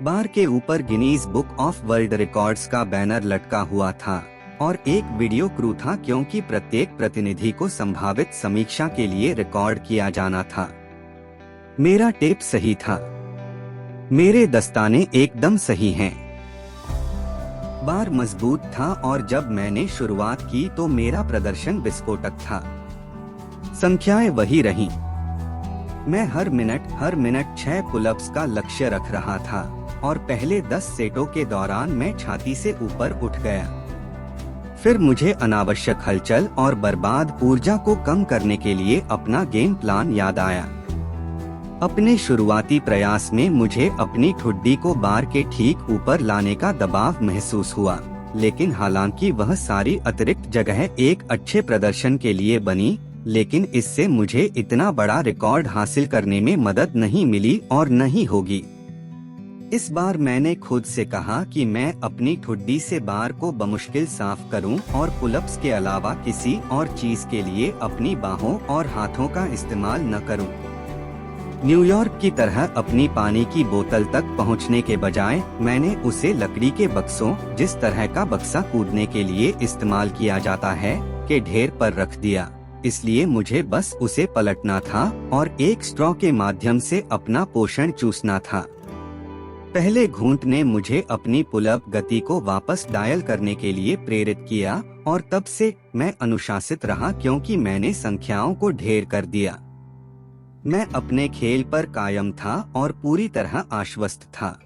बार के ऊपर Guinness book of world records का बैनर लटका हुआ था और एक वीडियो क्रू था, क्योंकि प्रत्येक प्रतिनिधि को संभावित समीक्षा के लिए रिकॉर्ड किया जाना था। मेरा टेप सही था, मेरे दस्ताने एकदम सही हैं। बार मजबूत था और जब मैंने शुरुआत की तो मेरा प्रदर्शन विस्फोटक था। संख्याएं वही रहीं। मैं हर मिनट 6 पुलअप्स का लक्ष्य रख रहा था और पहले 10 सेटों के दौरान मैं छाती से ऊपर उठ गया। फिर मुझे अनावश्यक हलचल और बर्बाद ऊर्जा को कम करने के लिए अपना गेम प्लान याद आया। अपने शुरुआती प्रयास में मुझे अपनी ठुड्डी को बार के ठीक ऊपर लाने का दबाव महसूस हुआ, लेकिन हालांकि वह सारी अतिरिक्त जगह एक अच्छे प्रदर्शन के लिए बनी, लेकिन इससे मुझे इतना बड़ा रिकॉर्ड हासिल करने में मदद नहीं मिली और नहीं होगी। इस बार मैंने खुद से कहा कि मैं अपनी ठुड्डी से बार को बमुश्किल साफ करूं और पुलअप्स के अलावा किसी और चीज के लिए अपनी बाहों और हाथों का इस्तेमाल न करूं। न्यूयॉर्क की तरह अपनी पानी की बोतल तक पहुंचने के बजाय मैंने उसे लकड़ी के बक्सों, जिस तरह का बक्सा कूदने के लिए इस्तेमाल किया जाता है, के ढेर पर रख दिया। इसलिए मुझे बस उसे पलटना था और एक स्ट्रॉ के माध्यम से अपना पोषण चूसना था। पहले घूंट ने मुझे अपनी पुलअप गति को वापस डायल करने के लिए प्रेरित किया और तब से मैं अनुशासित रहा, क्योंकि मैंने संख्याओं को ढेर कर दिया। मैं अपने खेल पर कायम था और पूरी तरह आश्वस्त था।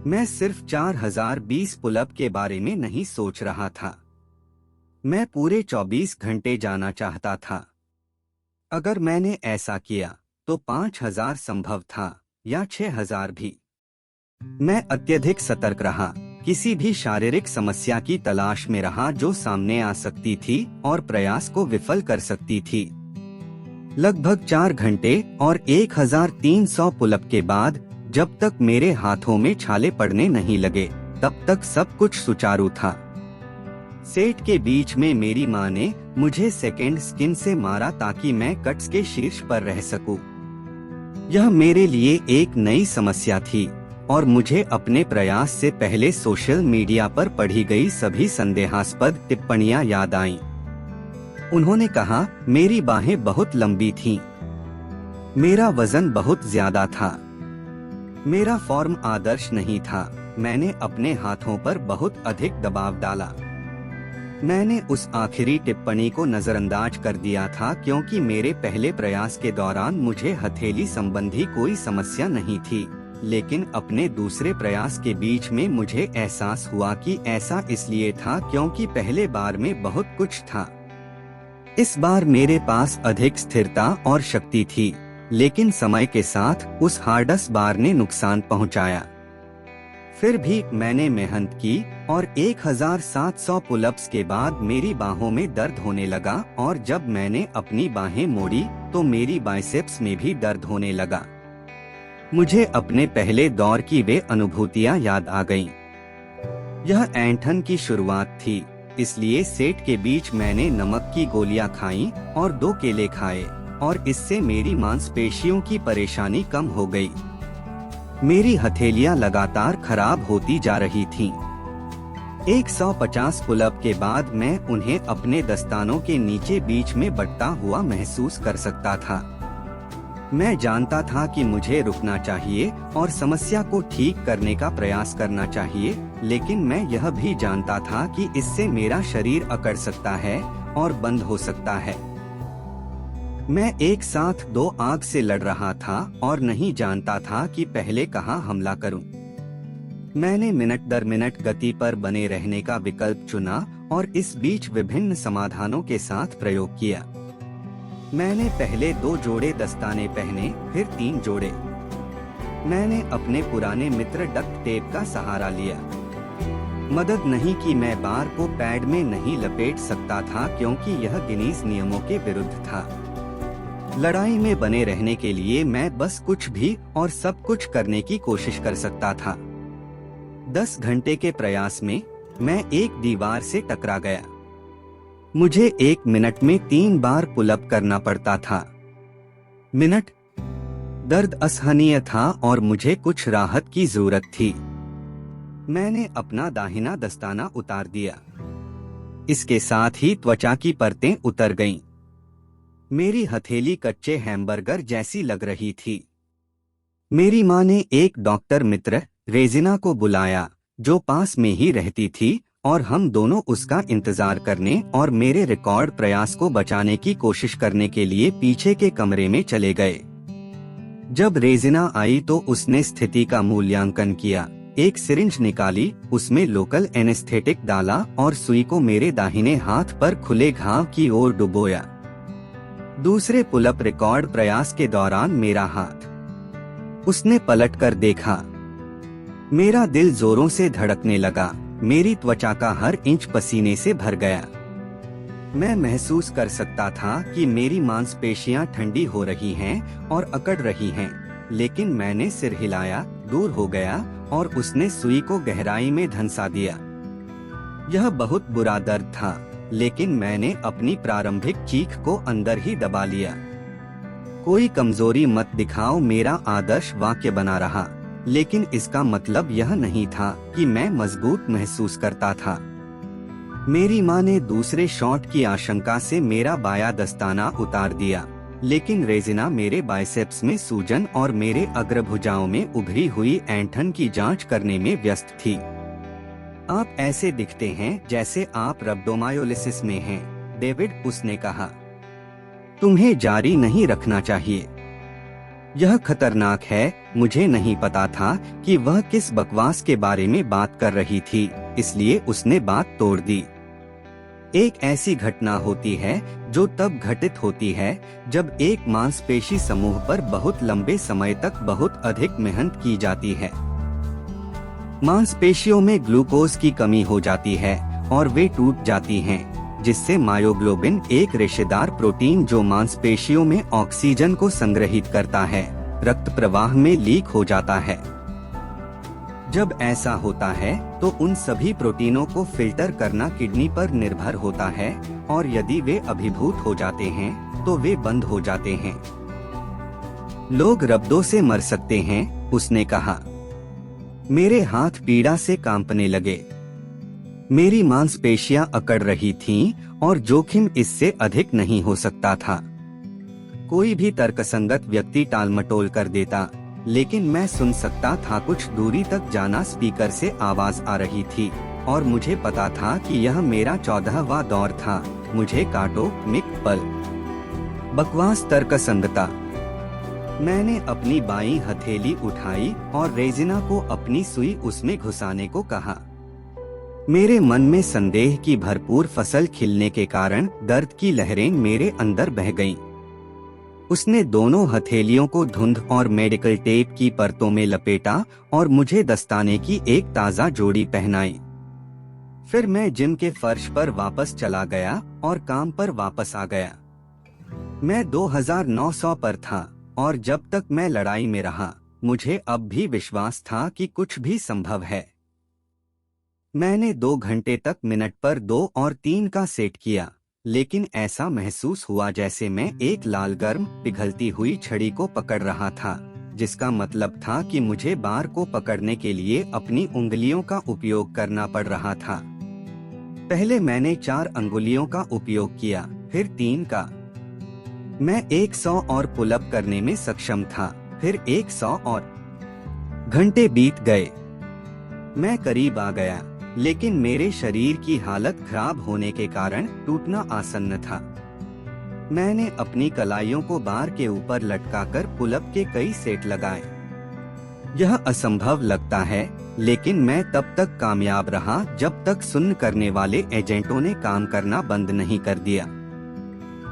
मैं सिर्फ 4020 पुलअप के बारे में नहीं सोच रहा था, मैं पूरे 24 घंटे जाना चाहता था। अगर मैंने ऐसा किया तो 5000 संभव था या 6000 भी। मैं अत्यधिक सतर्क रहा, किसी भी शारीरिक समस्या की तलाश में रहा जो सामने आ सकती थी और प्रयास को विफल कर सकती थी। लगभग 4 घंटे और 1300 पुलअप के बाद, जब तक मेरे हाथों में छाले पड़ने नहीं लगे, तब तक सब कुछ सुचारू था। सेट के बीच में मेरी माँ ने मुझे सेकेंड स्किन से मारा ताकि मैं कट्स के शीर्ष पर रह सकूं। यह मेरे लिए एक नई समस्या थी और मुझे अपने प्रयास से पहले सोशल मीडिया पर पढ़ी गई सभी संदेहास्पद टिप्पणियां याद आईं। उन्होंने कहा मेरी बाहें बहुत लंबी थीं, मेरा वजन बहुत ज्यादा था, मेरा फॉर्म आदर्श नहीं था, मैंने अपने हाथों पर बहुत अधिक दबाव डाला। मैंने उस आखिरी टिप्पणी को नजरअंदाज कर दिया था, क्योंकि मेरे पहले प्रयास के दौरान मुझे हथेली संबंधी कोई समस्या नहीं थी, लेकिन अपने दूसरे प्रयास के बीच में मुझे एहसास हुआ कि ऐसा इसलिए था क्योंकि पहले बार में बहुत कुछ था। इस बार मेरे पास अधिक स्थिरता और शक्ति थी, लेकिन समय के साथ उस हार्डस बार ने नुकसान पहुंचाया। फिर भी मैंने मेहनत की और 1700 पुलअप्स के बाद मेरी बाहों में दर्द होने लगा और जब मैंने अपनी बाहें मोड़ी तो मेरी बाइसेप्स में भी दर्द होने लगा। मुझे अपने पहले दौर की वे अनुभूतियां याद आ गईं। यह ऐंठन की शुरुआत थी, इसलिए सेट के बीच मैंने नमक की गोलियां खाई और 2 केले खाए और इससे मेरी मांसपेशियों की परेशानी कम हो गई। मेरी हथेलियां लगातार खराब होती जा रही थीं। 150 पुलअप के बाद मैं उन्हें अपने दस्तानों के नीचे बीच में बंटता हुआ महसूस कर सकता था। मैं जानता था कि मुझे रुकना चाहिए और समस्या को ठीक करने का प्रयास करना चाहिए, लेकिन मैं यह भी जानता था कि इससे मेरा शरीर अकड़ सकता है और बंद हो सकता है। मैं एक साथ 2 आग से लड़ रहा था और नहीं जानता था कि पहले कहां हमला करूं। मैंने मिनट दर मिनट गति पर बने रहने का विकल्प चुना और इस बीच विभिन्न समाधानों के साथ प्रयोग किया। मैंने पहले 2 जोड़े दस्ताने पहने, फिर 3 जोड़े। मैंने अपने पुराने मित्र डक्ट टेप का सहारा लिया। मदद नहीं कि मैं बार को पैड में नहीं लपेट सकता था क्योंकि यह गिनीज नियमों के विरुद्ध था। लड़ाई में बने रहने के लिए मैं बस कुछ भी और सब कुछ करने की कोशिश कर सकता था। 10 घंटे के प्रयास में मैं एक दीवार से टकरा गया। मुझे 1 मिनट में 3 बार पुलअप करना पड़ता था। मिनट। दर्द असहनीय था और मुझे कुछ राहत की जरूरत थी। मैंने अपना दाहिना दस्ताना उतार दिया। इसके साथ ही त्वचा की परतें उतर गईं। मेरी हथेली कच्चे हैमबर्गर जैसी लग रही थी। मेरी मां ने एक डॉक्टर मित्र रेजिना को बुलाया जो पास में ही रहती थी और हम दोनों उसका इंतजार करने और मेरे रिकॉर्ड प्रयास को बचाने की कोशिश करने के लिए पीछे के कमरे में चले गए। जब रेजिना आई तो उसने स्थिति का मूल्यांकन किया, एक सिरिंज निकाली, उसमें लोकल एनेस्थेटिक डाला और सुई को मेरे दाहिने हाथ पर खुले घाव की ओर डुबोया। दूसरे पुलअप रिकॉर्ड प्रयास के दौरान मेरा हाथ उसने पलटकर देखा। मेरा दिल जोरों से धड़कने लगा। मेरी त्वचा का हर इंच पसीने से भर गया। मैं महसूस कर सकता था कि मेरी मांसपेशियां ठंडी हो रही हैं और अकड़ रही हैं, लेकिन मैंने सिर हिलाया, दूर हो गया और उसने सुई को गहराई में धंसा दिया। यह बहुत बुरा दर्द था, लेकिन मैंने अपनी प्रारंभिक चीख को अंदर ही दबा लिया। कोई कमजोरी मत दिखाओ मेरा आदर्श वाक्य बना रहा, लेकिन इसका मतलब यह नहीं था कि मैं मजबूत महसूस करता था। मेरी मां ने दूसरे शॉट की आशंका से मेरा बायां दस्ताना उतार दिया, लेकिन रेजिना मेरे बाइसेप्स में सूजन और मेरे अग्रभुजाओं में उभरी हुई ऐंठन की जांच करने में व्यस्त थी। आप ऐसे दिखते हैं जैसे आप रब्डोमायोलिसिस में हैं, डेविड, उसने कहा। तुम्हें जारी नहीं रखना चाहिए। यह खतरनाक है। मुझे नहीं पता था कि वह किस बकवास के बारे में बात कर रही थी, इसलिए उसने बात तोड़ दी। एक ऐसी घटना होती है जो तब घटित होती है जब एक मांसपेशी समूह पर बहुत लंबे समय तक बहुत अधिक मेहनत की जाती है। मांसपेशियों में ग्लूकोज की कमी हो जाती है और वे टूट जाती हैं, जिससे मायोग्लोबिन, एक रेशेदार प्रोटीन जो मांसपेशियों में ऑक्सीजन को संग्रहित करता है, रक्त प्रवाह में लीक हो जाता है। जब ऐसा होता है तो उन सभी प्रोटीनों को फिल्टर करना किडनी पर निर्भर होता है और यदि वे अभिभूत हो जाते हैं तो वे बंद हो जाते हैं। लोग रब्दों से मर सकते हैं, उसने कहा। मेरे हाथ पीड़ा से कांपने लगे। मेरी मांसपेशियां अकड़ रही थीं और जोखिम इससे अधिक नहीं हो सकता था। कोई भी तर्कसंगत व्यक्ति टालमटोल कर देता, लेकिन मैं सुन सकता था। कुछ दूरी तक जाना स्पीकर से आवाज आ रही थी और मुझे पता था कि यह मेरा 14वां दौर था। मुझे काटो, मिक पल। बकवास तर्कसंगता। मैंने अपनी बाईं हथेली उठाई और रेजिना को अपनी सुई उसमें घुसाने को कहा। मेरे मन में संदेह की भरपूर फसल खिलने के कारण दर्द की लहरें मेरे अंदर बह गईं। उसने दोनों हथेलियों को धुंध और मेडिकल टेप की परतों में लपेटा और मुझे दस्ताने की एक ताजा जोड़ी पहनाई। फिर मैं जिम के फर्श पर वापस चला गया और काम पर वापस आ गया। मैं 2900 पर था और जब तक मैं लड़ाई में रहा, मुझे अब भी विश्वास था कि कुछ भी संभव है। मैंने 2 घंटे तक मिनट पर 2 और 3 का सेट किया, लेकिन ऐसा महसूस हुआ जैसे मैं एक लाल गर्म पिघलती हुई छड़ी को पकड़ रहा था, जिसका मतलब था कि मुझे बार को पकड़ने के लिए अपनी उंगलियों का उपयोग करना पड़ रहा था। पहले मैंने 4 अंगुलियों का उपयोग किया, फिर 3 का। मैं 100 और पुलअप करने में सक्षम था, फिर 100 और। घंटे बीत गए, मैं करीब आ गया, लेकिन मेरे शरीर की हालत खराब होने के कारण टूटना आसन्न था। मैंने अपनी कलाइयों को बार के ऊपर लटकाकर पुलअप के कई सेट लगाए। यह असंभव लगता है, लेकिन मैं तब तक कामयाब रहा जब तक सुन्न करने वाले एजेंटों ने काम करना बंद नहीं कर दिया।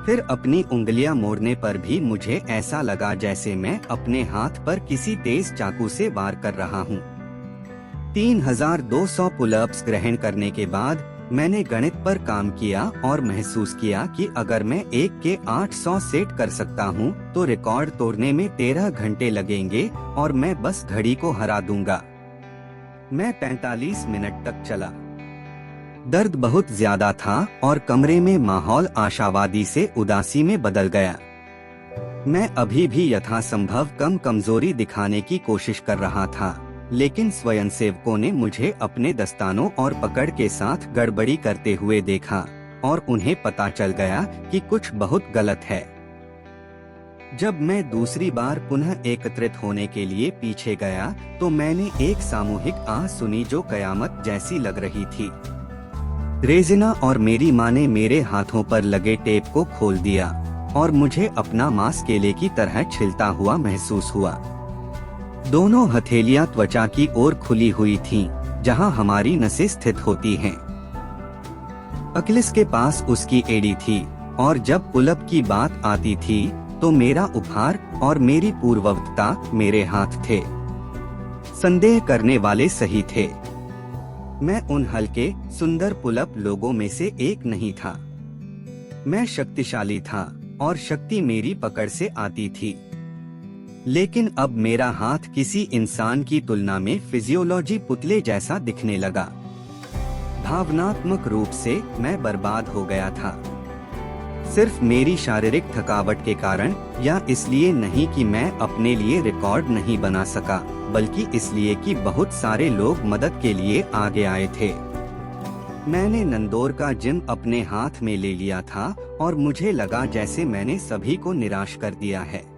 फिर अपनी उंगलियां मोड़ने पर भी मुझे ऐसा लगा जैसे मैं अपने हाथ पर किसी तेज चाकू से वार कर रहा हूँ। 3200 पुलअप्स ग्रहण करने के बाद मैंने गणित पर काम किया और महसूस किया कि अगर मैं एक के 800 सेट कर सकता हूँ, तो रिकॉर्ड तोड़ने में 13 घंटे लगेंगे और मैं बस घड़ी को हरा दूंगा। मैं 45 मिनट तक चला। दर्द बहुत ज्यादा था और कमरे में माहौल आशावादी से उदासी में बदल गया। मैं अभी भी यथासंभव कम कमजोरी दिखाने की कोशिश कर रहा था, लेकिन स्वयंसेवकों ने मुझे अपने दस्तानों और पकड़ के साथ गड़बड़ी करते हुए देखा और उन्हें पता चल गया कि कुछ बहुत गलत है। जब मैं दूसरी बार पुनः एकत्रित होने के लिए पीछे गया, तो मैंने एक सामूहिक आह सुनी जो कयामत जैसी लग रही थी। रेजिना और मेरी माँ ने मेरे हाथों पर लगे टेप को खोल दिया और मुझे अपना मांस केले की तरह छिलता हुआ महसूस हुआ। दोनों हथेलियां त्वचा की ओर खुली हुई थीं, जहां हमारी नसें स्थित होती हैं। अकिलिस के पास उसकी एड़ी थी और जब पुलअप की बात आती थी तो मेरा उपहार और मेरी पूर्ववत्ता मेरे हाथ थे। संदेह करने वाले सही थे। मैं उन हल्के सुंदर पुलअप लोगों में से एक नहीं था। मैं शक्तिशाली था और शक्ति मेरी पकड़ से आती थी, लेकिन अब मेरा हाथ किसी इंसान की तुलना में फिजियोलॉजी पुतले जैसा दिखने लगा। भावनात्मक रूप से मैं बर्बाद हो गया था, सिर्फ मेरी शारीरिक थकावट के कारण, या इसलिए नहीं कि मैं अपने लिए रिकॉर्ड नहीं बना सका, बल्कि इसलिए कि बहुत सारे लोग मदद के लिए आगे आए थे। मैंने नंदौर का जिम अपने हाथ में ले लिया था और मुझे लगा जैसे मैंने सभी को निराश कर दिया है।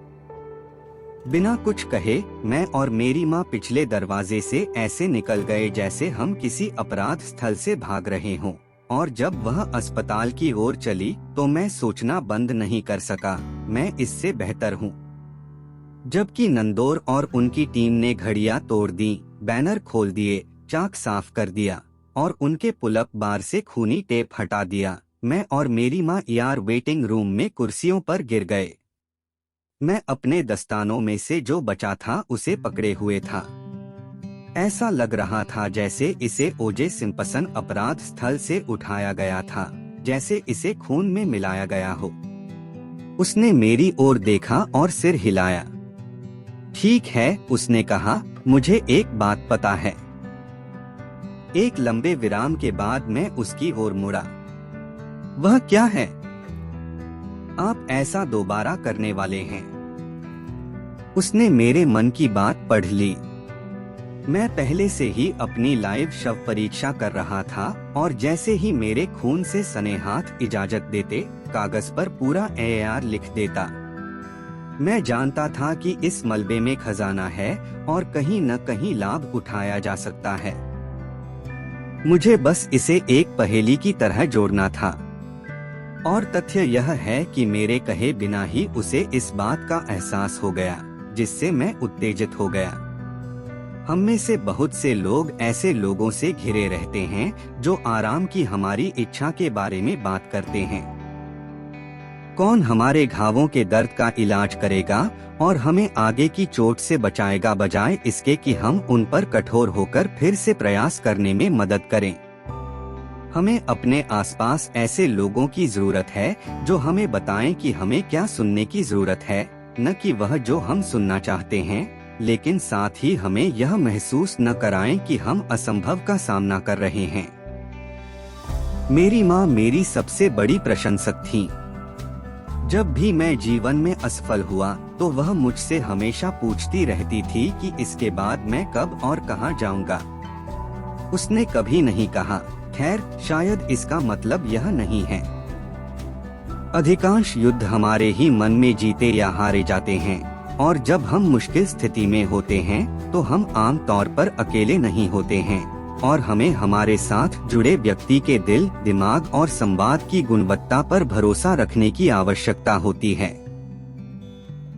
बिना कुछ कहे मैं और मेरी माँ पिछले दरवाजे से ऐसे निकल गए जैसे हम किसी अपराध स्थल से भाग रहे हों, और जब वह अस्पताल की ओर चली तो मैं सोचना बंद नहीं कर सका, मैं इससे बेहतर हूँ। जबकि नंदौर और उनकी टीम ने घड़ियां तोड़ दी, बैनर खोल दिए, चाक साफ कर दिया और उनके पुलअप बार से खूनी टेप हटा दिया, मैं और मेरी माँ ER वेटिंग रूम में कुर्सियों पर गिर गए। मैं अपने दस्तानों में से जो बचा था उसे पकड़े हुए था। ऐसा लग रहा था जैसे इसे OJ सिम्पसन अपराध स्थल से उठाया गया था, जैसे इसे खून में मिलाया गया हो। उसने मेरी ओर देखा और सिर हिलाया। ठीक है, उसने कहा, मुझे एक बात पता है। एक लंबे विराम के बाद मैं उसकी ओर मुड़ा। वह क्या है? आप ऐसा दोबारा करने वाले हैं। उसने मेरे मन की बात पढ़ ली। मैं पहले से ही अपनी लाइव शव परीक्षा कर रहा था और जैसे ही मेरे खून से सने हाथ इजाजत देते, कागज पर पूरा AAR लिख देता। मैं जानता था कि इस मलबे में खजाना है और कहीं न कहीं लाभ उठाया जा सकता है। मुझे बस इसे एक पहेली की तरह जोड़ना था। और तथ्य यह है कि मेरे कहे बिना ही उसे इस बात का एहसास हो गया, जिससे मैं उत्तेजित हो गया। हम में से बहुत से लोग ऐसे लोगों से घिरे रहते हैं जो आराम की हमारी इच्छा के बारे में बात करते हैं। कौन हमारे घावों के दर्द का इलाज करेगा और हमें आगे की चोट से बचाएगा, बजाय इसके कि हम उन पर कठोर होकर फिर से प्रयास करने में मदद करें। हमें अपने आसपास ऐसे लोगों की जरूरत है जो हमें बताएं कि हमें क्या सुनने की जरूरत है, न कि वह जो हम सुनना चाहते हैं। लेकिन साथ ही हमें यह महसूस न कराएं कि हम असंभव का सामना कर रहे हैं। मेरी माँ मेरी सबसे बड़ी प्रशंसक थी। जब भी मैं जीवन में असफल हुआ तो वह मुझसे हमेशा पूछती रहती थी कि इसके बाद मैं कब और कहां जाऊंगा। उसने कभी नहीं कहा, खैर शायद इसका मतलब यह नहीं है। अधिकांश युद्ध हमारे ही मन में जीते या हारे जाते हैं, और जब हम मुश्किल स्थिति में होते हैं तो हम आम तौर पर अकेले नहीं होते हैं, और हमें हमारे साथ जुड़े व्यक्ति के दिल, दिमाग और संवाद की गुणवत्ता पर भरोसा रखने की आवश्यकता होती है।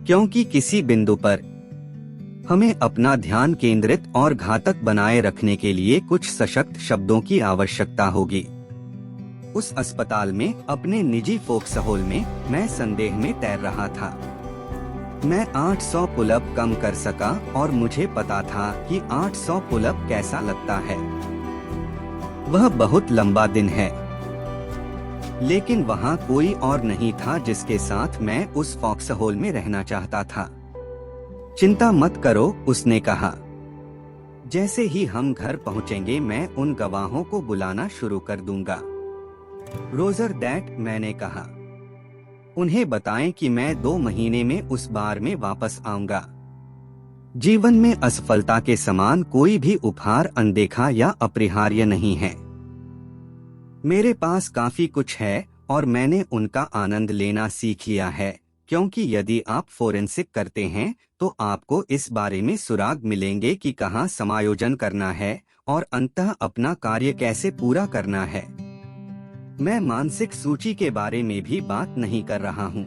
क्योंकि किसी बिंदु पर हमें अपना ध्यान केंद्रित और घातक बनाए रखने के लिए कुछ सशक्त शब्दों की आवश्यकता होगी। उस अस्पताल में अपने निजी फोक्सहोल में मैं संदेह में तैर रहा था। मैं 800 पुलअप कम कर सका और मुझे पता था कि 800 पुलअप कैसा लगता है। वह बहुत लंबा दिन है, लेकिन वहाँ कोई और नहीं था जिसके साथ मैं उस फॉक्सहोल में रहना चाहता था। चिंता मत करो, उसने कहा। जैसे ही हम घर पहुँचेंगे मैं उन गवाहों को बुलाना शुरू कर दूंगा। रोजर दैट, मैंने कहा। उन्हें बताएं कि मैं 2 महीने में उस बार में वापस आऊंगा। जीवन में असफलता के समान कोई भी उपहार अनदेखा या अपरिहार्य नहीं है। मेरे पास काफी कुछ है और मैंने उनका आनंद लेना सीख लिया है, क्योंकि यदि आप फोरेंसिक करते हैं तो आपको इस बारे में सुराग मिलेंगे कि कहां समायोजन करना है और अंततः अपना कार्य कैसे पूरा करना है। मैं मानसिक सूची के बारे में भी बात नहीं कर रहा हूँ।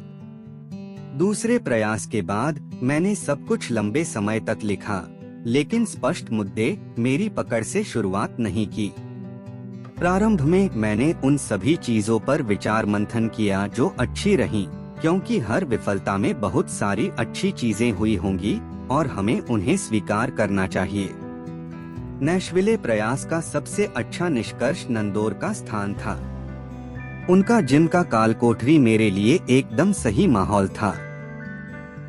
दूसरे प्रयास के बाद मैंने सब कुछ लंबे समय तक लिखा, लेकिन स्पष्ट मुद्दे मेरी पकड़ से शुरुआत नहीं की। प्रारंभ में मैंने उन सभी चीजों पर विचार मंथन किया जो अच्छी रहीं, क्योंकि हर विफलता में बहुत सारी अच्छी चीजें हुई होंगी और हमें उन्हें स्वीकार करना चाहिए। नैशविले प्रयास का सबसे अच्छा निष्कर्ष नंदोर का स्थान था। उनका जिम का कालकोठरी मेरे लिए एकदम सही माहौल था।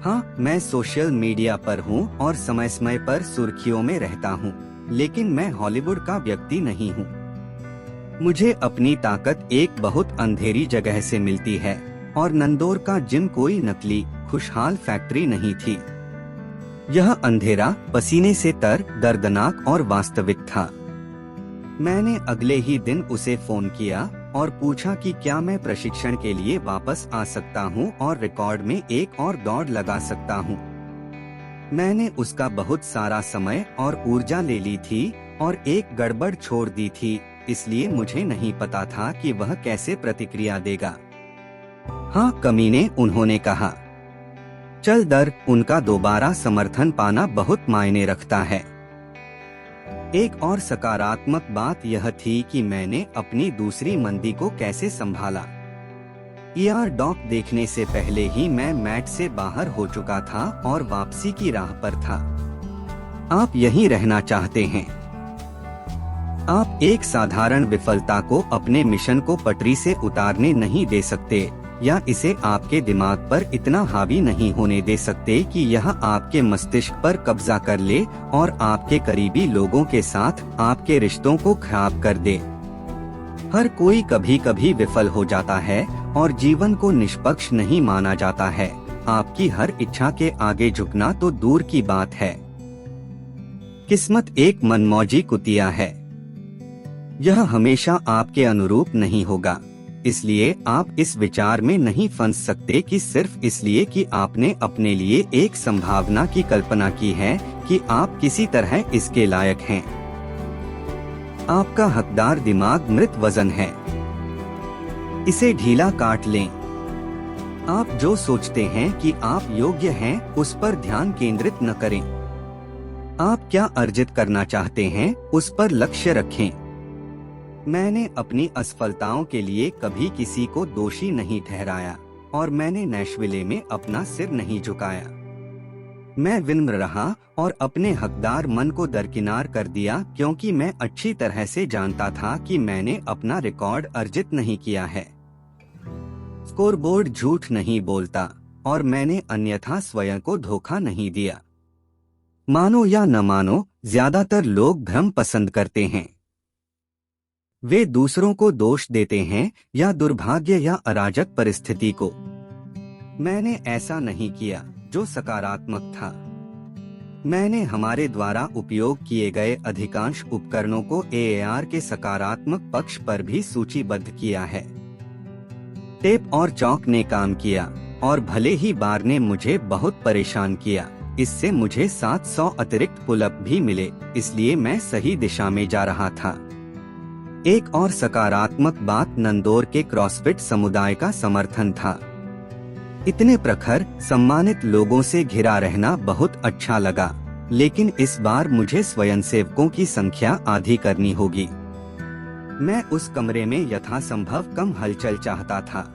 हाँ, मैं सोशल मीडिया पर हूँ और समय समय पर सुर्खियों में रहता हूँ, लेकिन मैं हॉलीवुड का व्यक्ति नहीं हूँ। मुझे अपनी ताकत एक बहुत अंधेरी जगह से मिलती है, और नंदोर का जिम कोई नकली खुशहाल फैक्ट्री नहीं थी। यह अंधेरा, पसीने से तर, दर्दनाक और वास्तविक था। मैंने अगले ही दिन उसे फोन किया और पूछा कि क्या मैं प्रशिक्षण के लिए वापस आ सकता हूं और रिकॉर्ड में एक और दौड़ लगा सकता हूं। मैंने उसका बहुत सारा समय और ऊर्जा ले ली थी और एक गड़बड़ छोड़ दी थी, इसलिए मुझे नहीं पता था कि वह कैसे प्रतिक्रिया देगा। हाँ कमीने, उन्होंने कहा। चल दर, उनका दोबारा समर्थन पाना बहुत मायने रखता है। एक और सकारात्मक बात यह थी कि मैंने अपनी दूसरी मंदी को कैसे संभाला। ईआर डॉक देखने से पहले ही मैं मैट से बाहर हो चुका था और वापसी की राह पर था। आप यहीं रहना चाहते हैं। आप एक साधारण विफलता को अपने मिशन को पटरी से उतारने नहीं दे सकते, या इसे आपके दिमाग पर इतना हावी नहीं होने दे सकते कि यह आपके मस्तिष्क पर कब्जा कर ले और आपके करीबी लोगों के साथ आपके रिश्तों को खराब कर दे। हर कोई कभी कभी विफल हो जाता है और जीवन को निष्पक्ष नहीं माना जाता है। आपकी हर इच्छा के आगे झुकना तो दूर की बात है। किस्मत एक मनमौजी कुतिया है। यह हमेशा आपके अनुरूप नहीं होगा, इसलिए आप इस विचार में नहीं फंस सकते कि सिर्फ इसलिए कि आपने अपने लिए एक संभावना की कल्पना की है कि आप किसी तरह इसके लायक हैं। आपका हकदार दिमाग मृत वजन है, इसे ढीला काट लें। आप जो सोचते हैं कि आप योग्य हैं, उस पर ध्यान केंद्रित न करें। आप क्या अर्जित करना चाहते हैं, उस पर लक्ष्य रखें। मैंने अपनी असफलताओं के लिए कभी किसी को दोषी नहीं ठहराया और मैंने नैशविले में अपना सिर नहीं झुकाया। मैं विनम्र रहा और अपने हकदार मन को दरकिनार कर दिया, क्योंकि मैं अच्छी तरह से जानता था कि मैंने अपना रिकॉर्ड अर्जित नहीं किया है। स्कोरबोर्ड झूठ नहीं बोलता और मैंने अन्यथा स्वयं को धोखा नहीं दिया। मानो या न मानो, ज्यादातर लोग भ्रम पसंद करते हैं। वे दूसरों को दोष देते हैं या दुर्भाग्य या अराजक परिस्थिति को। मैंने ऐसा नहीं किया जो सकारात्मक था। मैंने हमारे द्वारा उपयोग किए गए अधिकांश उपकरणों को एएआर के सकारात्मक पक्ष पर भी सूचीबद्ध किया है। टेप और चौक ने काम किया, और भले ही बार ने मुझे बहुत परेशान किया, इससे मुझे 700 अतिरिक्त पुलअप भी मिले, इसलिए मैं सही दिशा में जा रहा था। एक और सकारात्मक बात नंदौर के क्रॉसफिट समुदाय का समर्थन था। इतने प्रखर, सम्मानित लोगों से घिरा रहना बहुत अच्छा लगा, लेकिन इस बार मुझे स्वयंसेवकों की संख्या आधी करनी होगी। मैं उस कमरे में यथासंभव कम हलचल चाहता था।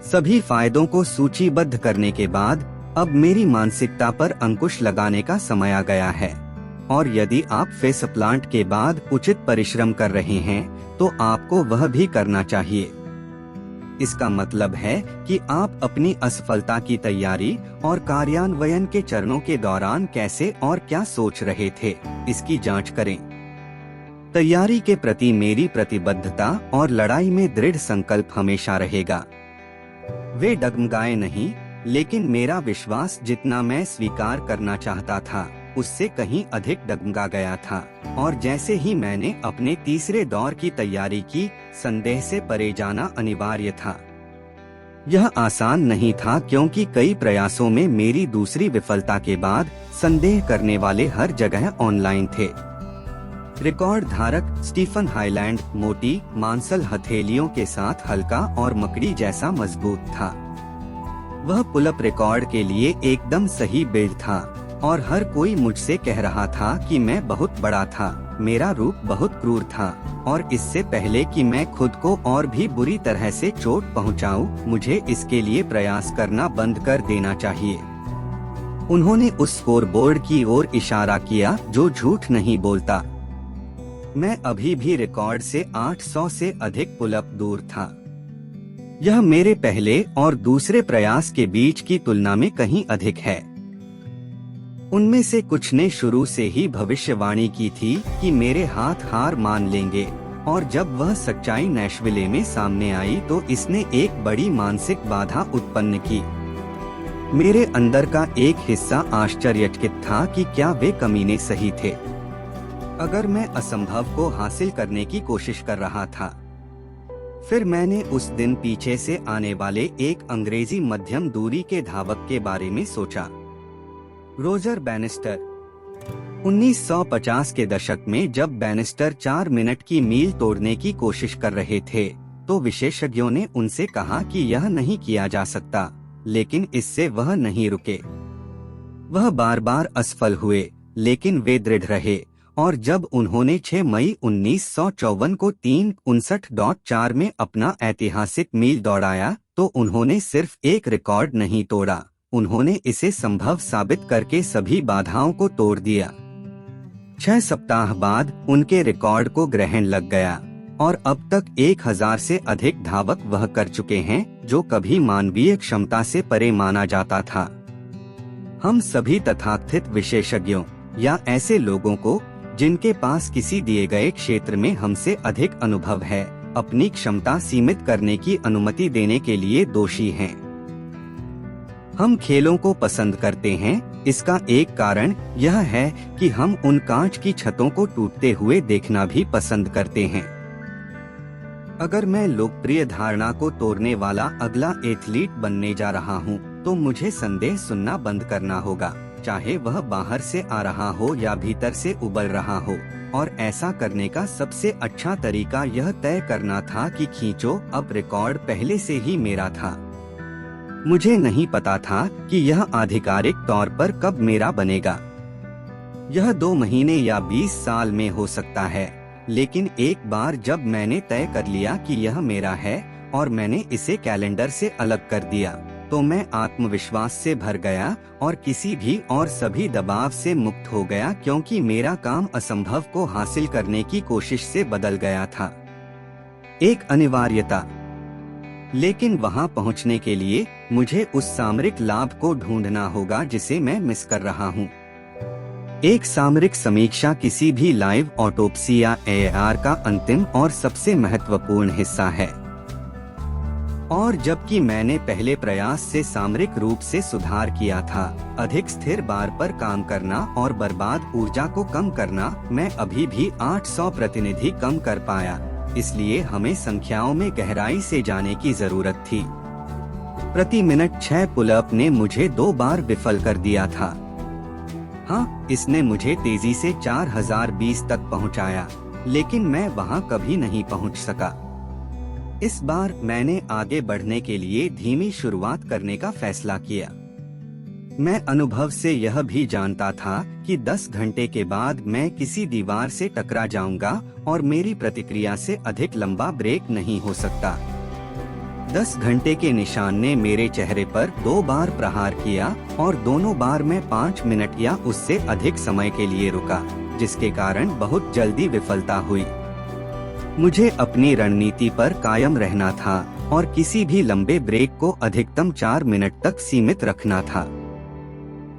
सभी फायदों को सूचीबद्ध करने के बाद अब मेरी मानसिकता पर अंकुश लगाने का समय आ गया है। और यदि आप फेस प्लांट के बाद उचित परिश्रम कर रहे हैं, तो आपको वह भी करना चाहिए। इसका मतलब है कि आप अपनी असफलता की तैयारी और कार्यान्वयन के चरणों के दौरान कैसे और क्या सोच रहे थे, इसकी जांच करें। तैयारी के प्रति मेरी प्रतिबद्धता और लड़ाई में दृढ़ संकल्प हमेशा रहेगा। वे डगमगाए नहीं, लेकिन मेरा विश्वास जितना मैं स्वीकार करना चाहता था, उससे कहीं अधिक डगमगा गया था। और जैसे ही मैंने अपने तीसरे दौर की तैयारी की, संदेह से परे जाना अनिवार्य था। यह आसान नहीं था, क्योंकि कई प्रयासों में मेरी दूसरी विफलता के बाद संदेह करने वाले हर जगह ऑनलाइन थे। रिकॉर्ड धारक स्टीफन हाईलैंड मोटी मांसल हथेलियों के साथ हल्का और मकड़ी जैसा मजबूत था। वह पुलअप रिकॉर्ड के लिए एकदम सही बिल्ड था, और हर कोई मुझसे कह रहा था कि मैं बहुत बड़ा था, मेरा रूप बहुत क्रूर था, और इससे पहले कि मैं खुद को और भी बुरी तरह से चोट पहुंचाऊं, मुझे इसके लिए प्रयास करना बंद कर देना चाहिए। उन्होंने उस स्कोरबोर्ड की ओर इशारा किया जो झूठ नहीं बोलता। मैं अभी भी रिकॉर्ड से 800 से अधिक पुलअप दूर था। यह मेरे पहले और दूसरे प्रयास के बीच की तुलना में कहीं अधिक है। उनमें से कुछ ने शुरू से ही भविष्यवाणी की थी कि मेरे हाथ हार मान लेंगे, और जब वह सच्चाई नैशविले में सामने आई तो इसने एक बड़ी मानसिक बाधा उत्पन्न की। मेरे अंदर का एक हिस्सा आश्चर्यचकित था कि क्या वे कमीने सही थे। अगर मैं असंभव को हासिल करने की कोशिश कर रहा था। फिर मैंने उस दिन पीछे से आने वाले एक अंग्रेजी मध्यम दूरी के धावक के बारे में सोचा, रोजर बैनिस्टर। 1950 के दशक में जब बैनिस्टर 4 मिनट की मील तोड़ने की कोशिश कर रहे थे, तो विशेषज्ञों ने उनसे कहा कि यह नहीं किया जा सकता, लेकिन इससे वह नहीं रुके। वह बार बार असफल हुए, लेकिन वे दृढ़ रहे, और जब उन्होंने 6 मई 1954 को 3:59.4 में अपना ऐतिहासिक मील दौड़ाया, तो उन्होंने सिर्फ एक रिकॉर्ड नहीं तोड़ा, उन्होंने इसे संभव साबित करके सभी बाधाओं को तोड़ दिया। 6 सप्ताह बाद उनके रिकॉर्ड को ग्रहण लग गया, और अब तक 1000 से अधिक धावक वह कर चुके हैं, जो कभी मानवीय क्षमता से परे माना जाता था। हम सभी तथाकथित विशेषज्ञों या ऐसे लोगों को जिनके पास किसी दिए गए क्षेत्र में हमसे अधिक अनुभव है, अपनी क्षमता सीमित करने की अनुमति देने के लिए दोषी हैं। हम खेलों को पसंद करते हैं, इसका एक कारण यह है कि हम उन कांच की छतों को टूटते हुए देखना भी पसंद करते हैं। अगर मैं लोकप्रिय धारणा को तोड़ने वाला अगला एथलीट बनने जा रहा हूं, तो मुझे संदेह सुनना बंद करना होगा, चाहे वह बाहर से आ रहा हो या भीतर से उबल रहा हो। और ऐसा करने का सबसे अच्छा तरीका यह तय करना था कि खींचो, अब रिकॉर्ड पहले से ही मेरा था। मुझे नहीं पता था कि यह आधिकारिक तौर पर कब मेरा बनेगा। यह 2 महीने या 20 साल में हो सकता है, लेकिन एक बार जब मैंने तय कर लिया कि यह मेरा है और मैंने इसे कैलेंडर से अलग कर दिया, तो मैं आत्मविश्वास से भर गया और किसी भी और सभी दबाव से मुक्त हो गया, क्योंकि मेरा काम असंभव को हासिल करने की कोशिश से बदल गया था। एक अनिवार्यता। लेकिन वहां पहुंचने के लिए मुझे उस सामरिक लाभ को ढूंढना होगा जिसे मैं मिस कर रहा हूं। एक सामरिक समीक्षा किसी भी लाइव ऑटोप्सी या एआर का अंतिम और सबसे महत्वपूर्ण हिस्सा है। और जबकि मैंने पहले प्रयास से सामरिक रूप से सुधार किया था, अधिक स्थिर बार पर काम करना और बर्बाद ऊर्जा को कम करना, मैं अभी भी 800 प्रतिनिधि कम कर पाया। इसलिए हमें संख्याओं में गहराई से जाने की जरूरत थी। प्रति मिनट 6 पुलअप ने मुझे 2 बार विफल कर दिया था। हाँ, इसने मुझे तेजी से 4020 तक पहुंचाया, लेकिन मैं वहां कभी नहीं पहुंच सका। इस बार मैंने आगे बढ़ने के लिए धीमी शुरुआत करने का फैसला किया। मैं अनुभव से यह भी जानता था कि 10 घंटे के बाद मैं किसी दीवार से टकरा जाऊंगा और मेरी प्रतिक्रिया से अधिक लंबा ब्रेक नहीं हो सकता। 10 घंटे के निशान ने मेरे चेहरे पर 2 बार प्रहार किया और दोनों बार मैं 5 मिनट या उससे अधिक समय के लिए रुका, जिसके कारण बहुत जल्दी विफलता हुई। मुझे अपनी रणनीति पर कायम रहना था और किसी भी लंबे ब्रेक को अधिकतम 4 मिनट तक सीमित रखना था।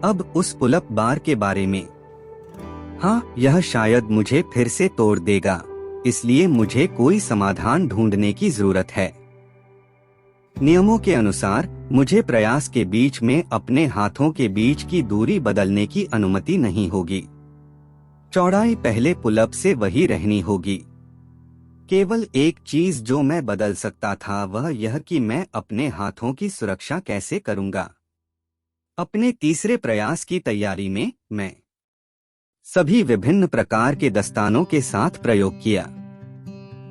अब उस पुलअप बार के बारे में, हाँ, यह शायद मुझे फिर से तोड़ देगा, इसलिए मुझे कोई समाधान ढूंढने की जरूरत है। नियमों के अनुसार मुझे प्रयास के बीच में अपने हाथों के बीच की दूरी बदलने की अनुमति नहीं होगी। चौड़ाई पहले पुलअप से वही रहनी होगी। केवल एक चीज जो मैं बदल सकता था वह यह कि मैं अपने हाथों की सुरक्षा कैसे करूंगा। अपने तीसरे प्रयास की तैयारी में मैं सभी विभिन्न प्रकार के दस्तानों के साथ प्रयोग किया।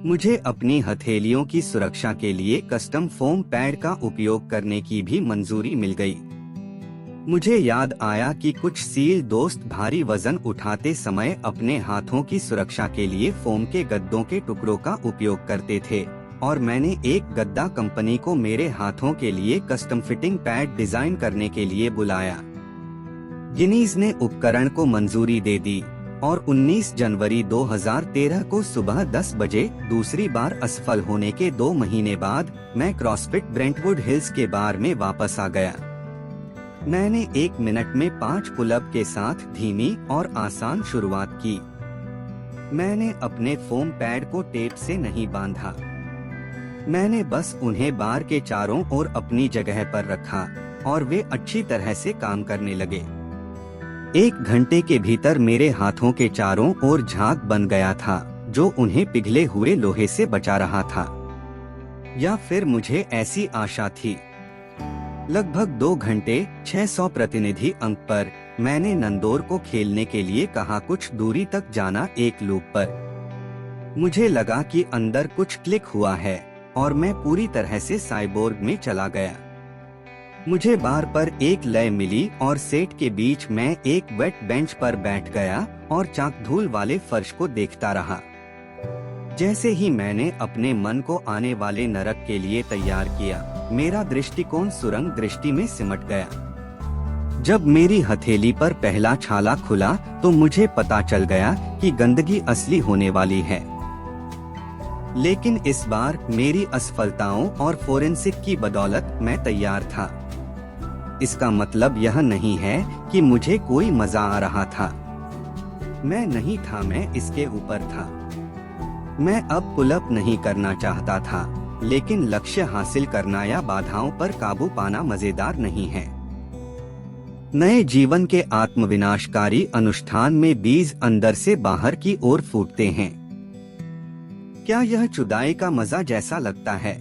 मुझे अपनी हथेलियों की सुरक्षा के लिए कस्टम फोम पैड का उपयोग करने की भी मंजूरी मिल गई। मुझे याद आया कि कुछ सील दोस्त भारी वजन उठाते समय अपने हाथों की सुरक्षा के लिए फोम के गद्दों के टुकड़ों का उपयोग करते थे, और मैंने एक गद्दा कंपनी को मेरे हाथों के लिए कस्टम फिटिंग पैड डिजाइन करने के लिए बुलाया। गिनीज ने उपकरण को मंजूरी दे दी और 19 जनवरी 2013 को सुबह 10 बजे दूसरी बार असफल होने के 2 महीने बाद मैं क्रॉसफिट ब्रेंटवुड हिल्स के बार में वापस आ गया। मैंने 1 मिनट में 5 पुलअप के साथ धीमी और आसान शुरुआत की। मैंने अपने फोम पैड को टेप से नहीं बांधा। मैंने बस उन्हें बार के चारों ओर अपनी जगह पर रखा और वे अच्छी तरह से काम करने लगे। 1 घंटे के भीतर मेरे हाथों के चारों ओर झाग बन गया था, जो उन्हें पिघले हुए लोहे से बचा रहा था, या फिर मुझे ऐसी आशा थी। लगभग 2 घंटे 600 प्रतिनिधि अंक पर मैंने नंदोर को खेलने के लिए कहा। कुछ दूरी तक जाना एक लूप पर। मुझे लगा कि अंदर कुछ क्लिक हुआ है और मैं पूरी तरह से साइबोर्ग में चला गया। मुझे बार पर एक लय मिली और सेट के बीच मैं एक वेट बेंच पर बैठ गया और चाक धूल वाले फर्श को देखता रहा। जैसे ही मैंने अपने मन को आने वाले नरक के लिए तैयार किया, मेरा दृष्टिकोण सुरंग दृष्टि में सिमट गया। जब मेरी हथेली पर पहला छाला खुला तो मुझे पता चल गया कि गंदगी असली होने वाली है। लेकिन इस बार मेरी असफलताओं और फोरेंसिक की बदौलत मैं तैयार था। इसका मतलब यह नहीं है कि मुझे कोई मजा आ रहा था। मैं नहीं था, मैं इसके ऊपर था। मैं अब पुलअप नहीं करना चाहता था, लेकिन लक्ष्य हासिल करना या बाधाओं पर काबू पाना मजेदार नहीं है। नए जीवन के आत्मविनाशकारी अनुष्ठान में बीज अंदर से बाहर की ओर फूटते हैं। क्या यह जुदाई का मजा जैसा लगता है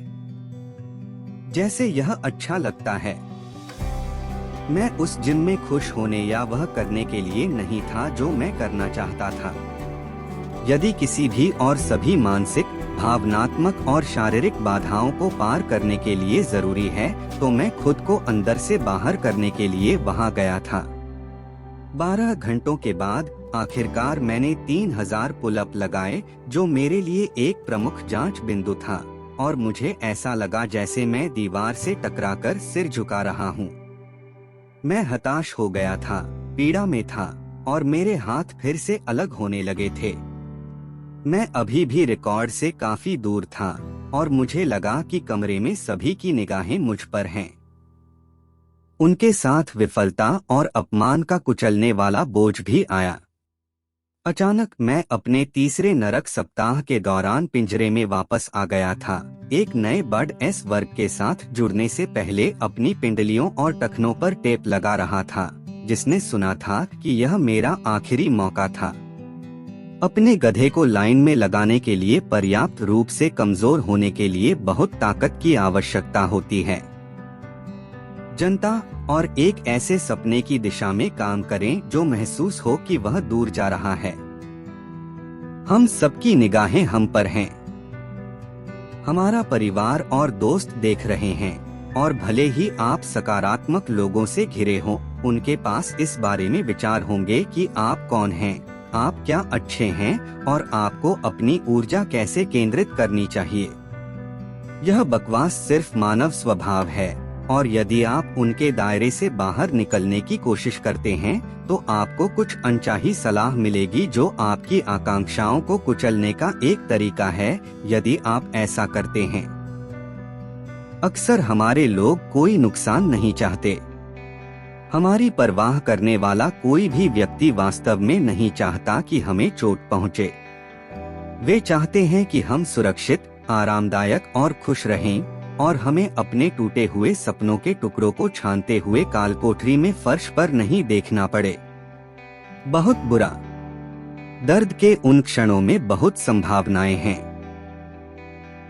जैसे यह अच्छा लगता है? मैं उस जिम में खुश होने या वह करने के लिए नहीं था जो मैं करना चाहता था। यदि किसी भी और सभी मानसिक, भावनात्मक और शारीरिक बाधाओं को पार करने के लिए जरूरी है, तो मैं खुद को अंदर से बाहर करने के लिए वहां गया था। 12 घंटों के बाद आखिरकार मैंने 3000 पुलअप लगाए, जो मेरे लिए एक प्रमुख जांच बिंदु था, और मुझे ऐसा लगा जैसे मैं दीवार से टकराकर सिर झुका रहा हूँ। मैं हताश हो गया था, पीड़ा में था, और मेरे हाथ फिर से अलग होने लगे थे। मैं अभी भी रिकॉर्ड से काफी दूर था और मुझे लगा कि कमरे में सभी की निगाहें मुझ पर हैं। उनके साथ विफलता और अपमान का कुचलने वाला बोझ भी आया। अचानक मैं अपने तीसरे नरक सप्ताह के दौरान पिंजरे में वापस आ गया था, एक नए बर्ड एस वर्ग के साथ जुड़ने से पहले अपनी पिंडलियों और टखनों पर टेप लगा रहा था, जिसने सुना था कि यह मेरा आखिरी मौका था। अपने गधे को लाइन में लगाने के लिए पर्याप्त रूप से कमजोर होने के लिए बहुत ताकत की आवश्यकता होती है। जनता और एक ऐसे सपने की दिशा में काम करें जो महसूस हो कि वह दूर जा रहा है। हम सबकी निगाहें हम पर हैं। हमारा परिवार और दोस्त देख रहे हैं, और भले ही आप सकारात्मक लोगों से घिरे हों, उनके पास इस बारे में विचार होंगे कि आप कौन हैं, आप क्या अच्छे हैं और आपको अपनी ऊर्जा कैसे केंद्रित करनी चाहिए। यह बकवास सिर्फ मानव स्वभाव है, और यदि आप उनके दायरे से बाहर निकलने की कोशिश करते हैं तो आपको कुछ अनचाही सलाह मिलेगी जो आपकी आकांक्षाओं को कुचलने का एक तरीका है। यदि आप ऐसा करते हैं, अक्सर हमारे लोग कोई नुकसान नहीं चाहते। हमारी परवाह करने वाला कोई भी व्यक्ति वास्तव में नहीं चाहता कि हमें चोट पहुंचे। वे चाहते हैं कि हम सुरक्षित, आरामदायक और खुश रहें, और हमें अपने टूटे हुए सपनों के टुकड़ों को छानते हुए कालकोठरी में फर्श पर नहीं देखना पड़े। बहुत बुरा। दर्द के उन क्षणों में बहुत संभावनाएं हैं,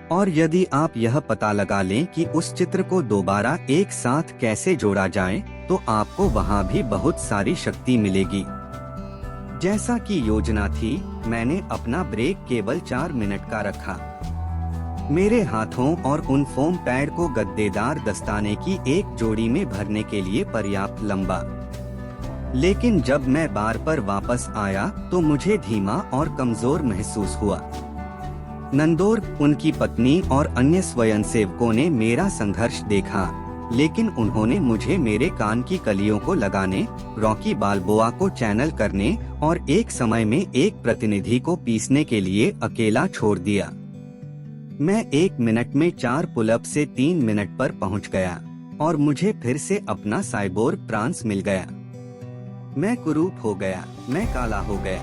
और यदि आप यह पता लगा लें कि उस चित्र को दोबारा एक साथ कैसे जोड़ा जाए, तो आपको वहां भी बहुत सारी शक्ति मिलेगी। जैसा कि योजना थी, मैंने अपना ब्रेक केवल 4 मिनट का रखा। मेरे हाथों और उन फोम पैड को गद्देदार दस्ताने की एक जोड़ी में भरने के लिए पर्याप्त लंबा। लेकिन जब मैं बार पर वापस आया तो मुझे धीमा और कमजोर महसूस हुआ। नंदोर, उनकी पत्नी और अन्य स्वयंसेवकों ने मेरा संघर्ष देखा, लेकिन उन्होंने मुझे मेरे कान की कलियों को लगाने, रॉकी बाल्बोआ को चैनल करने और एक समय में एक प्रतिनिधि को पीसने के लिए अकेला छोड़ दिया। मैं 1 मिनट में 4 पुलअप से 3 मिनट पर पहुंच गया, और मुझे फिर से अपना साइबोर्ग प्रांस मिल गया। मैं कुरूप हो गया, मैं काला हो गया।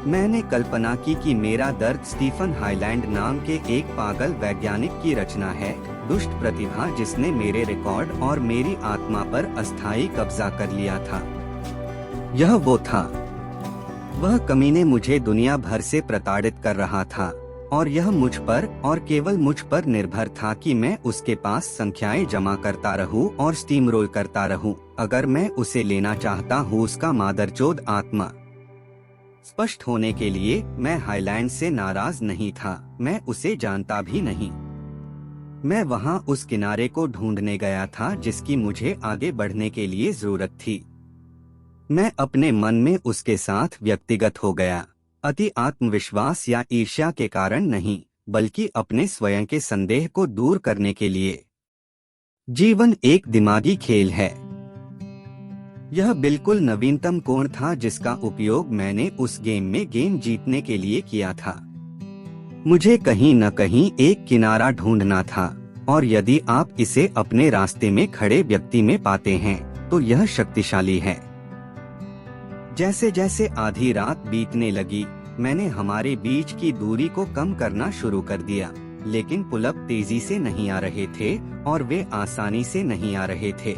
मैंने कल्पना की कि मेरा दर्द स्टीफन हाईलैंड नाम के एक पागल वैज्ञानिक की रचना है, दुष्ट प्रतिभा जिसने मेरे रिकॉर्ड और मेरी आत्मा पर अस्थायी कब्जा कर लिया था। यह वो था। वह कमीने मुझे दुनिया भर से प्रताड़ित कर रहा था, और यह मुझ पर और केवल मुझ पर निर्भर था कि मैं उसके पास संख्याएं जमा करता रहूं और स्टीमरोल करता रहूं, अगर मैं उसे लेना चाहता हूं, उसका मादरचोद आत्मा। स्पष्ट होने के लिए, मैं हाईलैंड से नाराज नहीं था, मैं उसे जानता भी नहीं। मैं वहां उस किनारे को ढूंढने गया था जिसकी मुझे आगे बढ़ने के लिए जरूरत थी। मैं अपने मन में उसके साथ व्यक्तिगत हो गया, अति आत्मविश्वास या ईर्ष्या के कारण नहीं, बल्कि अपने स्वयं के संदेह को दूर करने के लिए। जीवन एक दिमागी खेल है। यह बिल्कुल नवीनतम कोण था जिसका उपयोग मैंने उस गेम में गेम जीतने के लिए किया था। मुझे कहीं न कहीं एक किनारा ढूंढना था, और यदि आप इसे अपने रास्ते में खड़े व्यक्ति में पाते हैं तो यह शक्तिशाली है। जैसे जैसे आधी रात बीतने लगी, मैंने हमारे बीच की दूरी को कम करना शुरू कर दिया, लेकिन पुलअप तेजी से नहीं आ रहे थे और वे आसानी से नहीं आ रहे थे।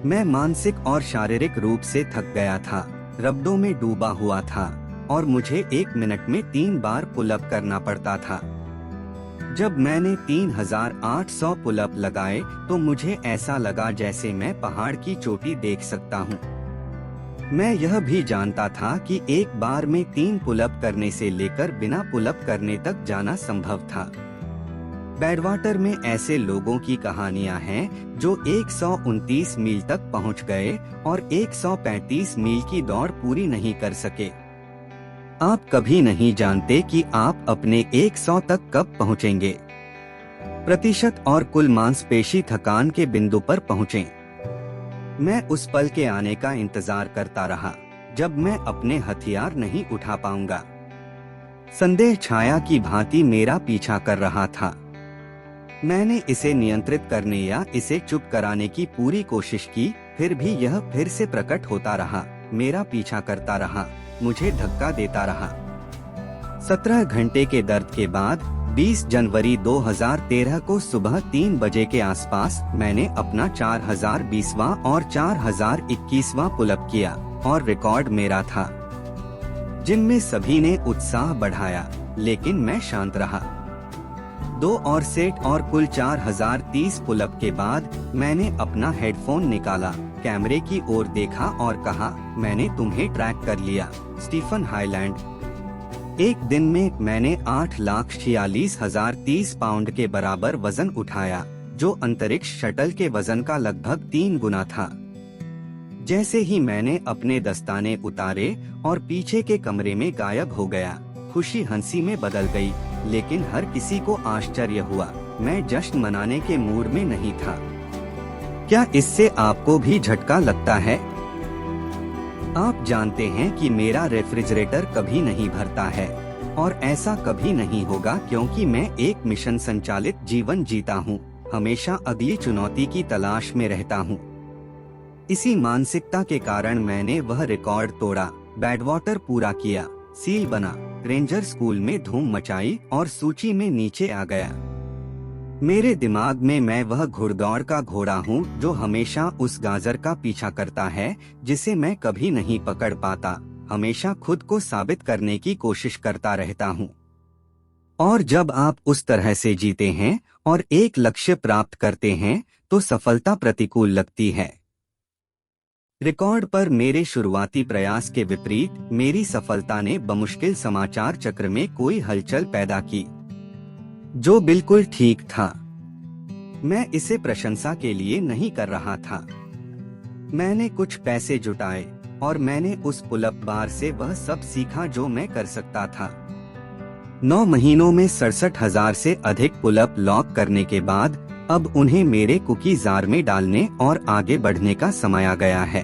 मैं मानसिक और शारीरिक रूप से थक गया था, रब्दों में डूबा हुआ था, और मुझे 1 मिनट में 3 बार पुलअप करना पड़ता था। जब मैंने 3800 पुलअप लगाए तो मुझे ऐसा लगा जैसे मैं पहाड़ की चोटी देख सकता हूँ। मैं यह भी जानता था कि एक बार में 3 पुलअप करने से लेकर बिना पुलअप करने तक जाना संभव था। बैडवाटर में ऐसे लोगों की कहानियां हैं जो 129 मील तक पहुंच गए और 135 मील की दौड़ पूरी नहीं कर सके। आप कभी नहीं जानते कि आप अपने 100 तक कब पहुंचेंगे। प्रतिशत और कुल मांसपेशी थकान के बिंदु पर पहुंचे। मैं उस पल के आने का इंतजार करता रहा जब मैं अपने हथियार नहीं उठा पाऊंगा। संदेह छाया की भांति मेरा पीछा कर रहा था। मैंने इसे नियंत्रित करने या इसे चुप कराने की पूरी कोशिश की, फिर भी यह फिर से प्रकट होता रहा, मेरा पीछा करता रहा, मुझे धक्का देता रहा। 17 घंटे के दर्द के बाद 20 जनवरी 2013 को सुबह 3 बजे के आसपास मैंने अपना 4020वां और 4021वां पुलअप किया और रिकॉर्ड मेरा था। जिम में सभी ने उत्साह बढ़ाया, लेकिन मैं शांत रहा। 2 और सेट और कुल 4030 पुलअप के बाद मैंने अपना हेडफोन निकाला, कैमरे की ओर देखा और कहा, मैंने तुम्हें ट्रैक कर लिया, स्टीफन हाईलैंड। एक दिन में मैंने 8,46,030 पाउंड के बराबर वजन उठाया, जो अंतरिक्ष शटल के वजन का लगभग 3 गुना था। जैसे ही मैंने अपने दस्ताने उतारे और पीछे के कमरे में गायब हो गया, खुशी हंसी में बदल गई, लेकिन हर किसी को आश्चर्य हुआ। मैं जश्न मनाने के मूड में नहीं था। क्या इससे आपको भी झटका लगता है? आप जानते हैं कि मेरा रेफ्रिजरेटर कभी नहीं भरता है और ऐसा कभी नहीं होगा, क्योंकि मैं एक मिशन संचालित जीवन जीता हूँ, हमेशा अगली चुनौती की तलाश में रहता हूँ। इसी मानसिकता के कारण मैंने वह रिकॉर्ड तोड़ा, बैडवाटर पूरा किया, सील बना, रेंजर स्कूल में धूम मचाई और सूची में नीचे आ गया। मेरे दिमाग में मैं वह घुड़दौड़ का घोड़ा हूँ जो हमेशा उस गाजर का पीछा करता है जिसे मैं कभी नहीं पकड़ पाता, हमेशा खुद को साबित करने की कोशिश करता रहता हूँ। और जब आप उस तरह से जीते हैं और एक लक्ष्य प्राप्त करते हैं तो सफलता प्रतिकूल लगती है। रिकॉर्ड पर मेरे शुरुआती प्रयास के विपरीत मेरी सफलता ने बमुश्किल समाचार चक्र में कोई हलचल पैदा की, जो बिल्कुल ठीक था। मैं इसे प्रशंसा के लिए नहीं कर रहा था। मैंने कुछ पैसे जुटाए और मैंने उस पुलअप बार से वह सब सीखा जो मैं कर सकता था। 9 महीनों में 67,000 से अधिक पुलअप लॉक करने के बाद अब उन्हें मेरे कुकी जार में डालने और आगे बढ़ने का समय आ गया है।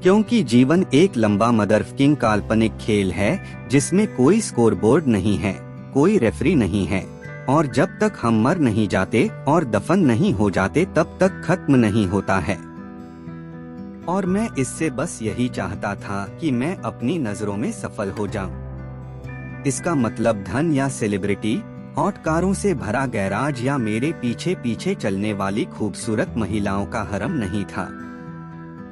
क्योंकि जीवन एक लंबा मदरफकिंग काल्पनिक खेल है जिसमें कोई स्कोरबोर्ड नहीं है, कोई रेफरी नहीं है, और जब तक हम मर नहीं जाते और दफन नहीं हो जाते तब तक खत्म नहीं होता है। और मैं इससे बस यही चाहता था कि मैं अपनी नजरों में सफल हो जाऊं। इसका मतलब धन या सेलिब्रिटी, हॉट कारों से भरा गैराज या मेरे पीछे पीछे चलने वाली खूबसूरत महिलाओं का हरम नहीं था।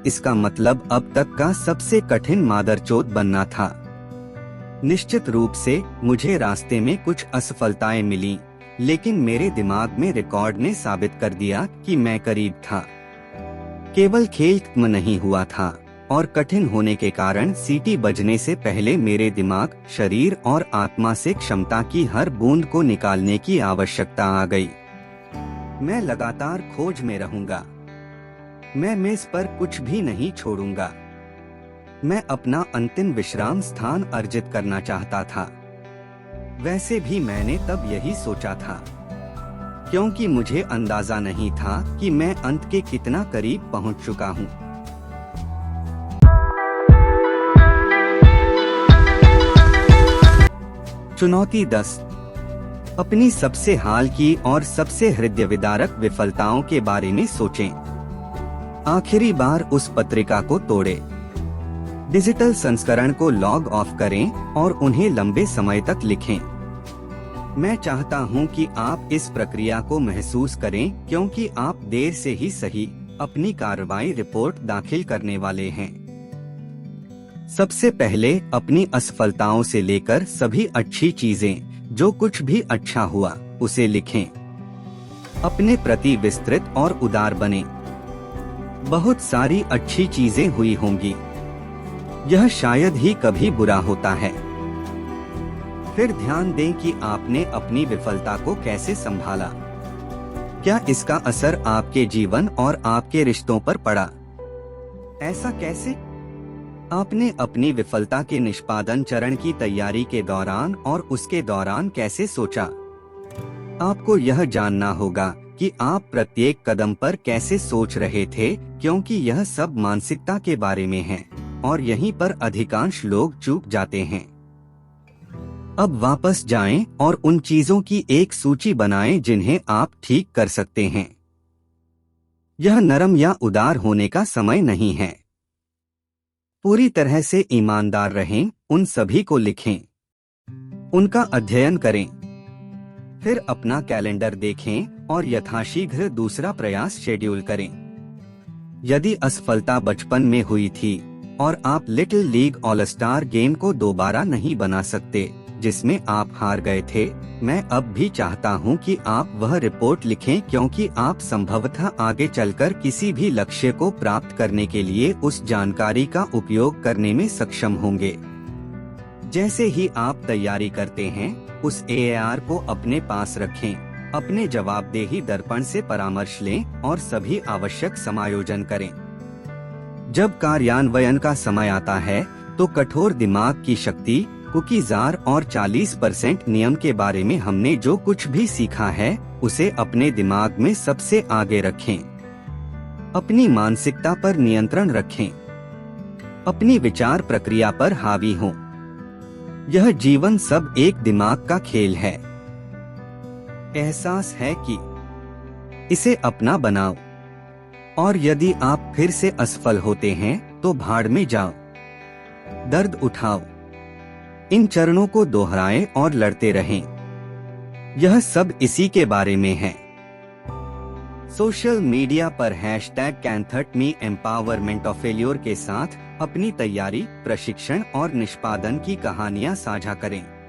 इसका मतलब अब तक का सबसे कठिन मादरचोद बनना था। निश्चित रूप से मुझे रास्ते में कुछ असफलताएं मिली, लेकिन मेरे दिमाग में रिकॉर्ड ने साबित कर दिया कि मैं करीब था। केवल खेल खत्म नहीं हुआ था और कठिन होने के कारण सीटी बजने से पहले मेरे दिमाग, शरीर और आत्मा से क्षमता की हर बूंद को निकालने की आवश्यकता आ गई। मैं लगातार खोज में रहूंगा। मैं मेज पर कुछ भी नहीं छोड़ूंगा। मैं अपना अंतिम विश्राम स्थान अर्जित करना चाहता था। वैसे भी मैंने तब यही सोचा था, क्योंकि मुझे अंदाजा नहीं था कि मैं अंत के कितना करीब पहुंच चुका हूं। चुनौती 10। अपनी सबसे हाल की और सबसे हृदय विदारक विफलताओं के बारे में सोचें। आखिरी बार उस पत्रिका को तोड़ें। डिजिटल संस्करण को लॉग ऑफ करें और उन्हें लंबे समय तक लिखें। मैं चाहता हूं कि आप इस प्रक्रिया को महसूस करें, क्योंकि आप देर से ही सही अपनी कार्रवाई रिपोर्ट दाखिल करने वाले हैं। सबसे पहले अपनी असफलताओं से लेकर सभी अच्छी चीजें, जो कुछ भी अच्छा हुआ, उसे लिखें। अपने प्रति विस्तृत और उदार बने। बहुत सारी अच्छी चीजें हुई होंगी। यह शायद ही कभी बुरा होता है। फिर ध्यान दें कि आपने अपनी विफलता को कैसे संभाला। क्या इसका असर आपके जीवन और आपके रिश्तों पर पड़ा? ऐसा कैसे? आपने अपनी विफलता के निष्पादन चरण की तैयारी के दौरान और उसके दौरान कैसे सोचा? आपको यह जानना होगा कि आप प्रत्येक कदम पर कैसे सोच रहे थे, क्योंकि यह सब मानसिकता के बारे में है और यहीं पर अधिकांश लोग चूक जाते हैं। अब वापस जाएं और उन चीजों की एक सूची बनाएं जिन्हें आप ठीक कर सकते हैं। यह नरम या उदार होने का समय नहीं है। पूरी तरह से ईमानदार रहें, उन सभी को लिखें, उनका अध्ययन करें, फिर अपना कैलेंडर देखें और यथाशीघ्र दूसरा प्रयास शेड्यूल करें। यदि असफलता बचपन में हुई थी और आप little league all star game को दोबारा नहीं बना सकते जिसमें आप हार गए थे, मैं अब भी चाहता हूं कि आप वह रिपोर्ट लिखें, क्योंकि आप संभवतः आगे चलकर किसी भी लक्ष्य को प्राप्त करने के लिए उस जानकारी का उपयोग करने में सक्षम होंगे। जैसे ही आप तैयारी करते हैं, उस AAR को अपने पास रखें, अपने जवाबदेही दर्पण से परामर्श लें और सभी आवश्यक समायोजन करें। जब कार्यान्वयन का समय आता है तो कठोर दिमाग की शक्ति, कुकी जार और 40% नियम के बारे में हमने जो कुछ भी सीखा है उसे अपने दिमाग में सबसे आगे रखें। अपनी मानसिकता पर नियंत्रण रखें, अपनी विचार प्रक्रिया पर हावी हों। यह जीवन सब एक दिमाग का खेल है। एहसास है कि इसे अपना बनाओ, और यदि आप फिर से असफल होते हैं तो भाड़ में जाओ, दर्द उठाओ, इन चरणों को दोहराएं और लड़ते रहें। यह सब इसी के बारे में है। सोशल मीडिया पर #CanThirtMe एम्पावरमेंट ऑफ फेल्योर के साथ अपनी तैयारी, प्रशिक्षण और निष्पादन की कहानियां साझा करें।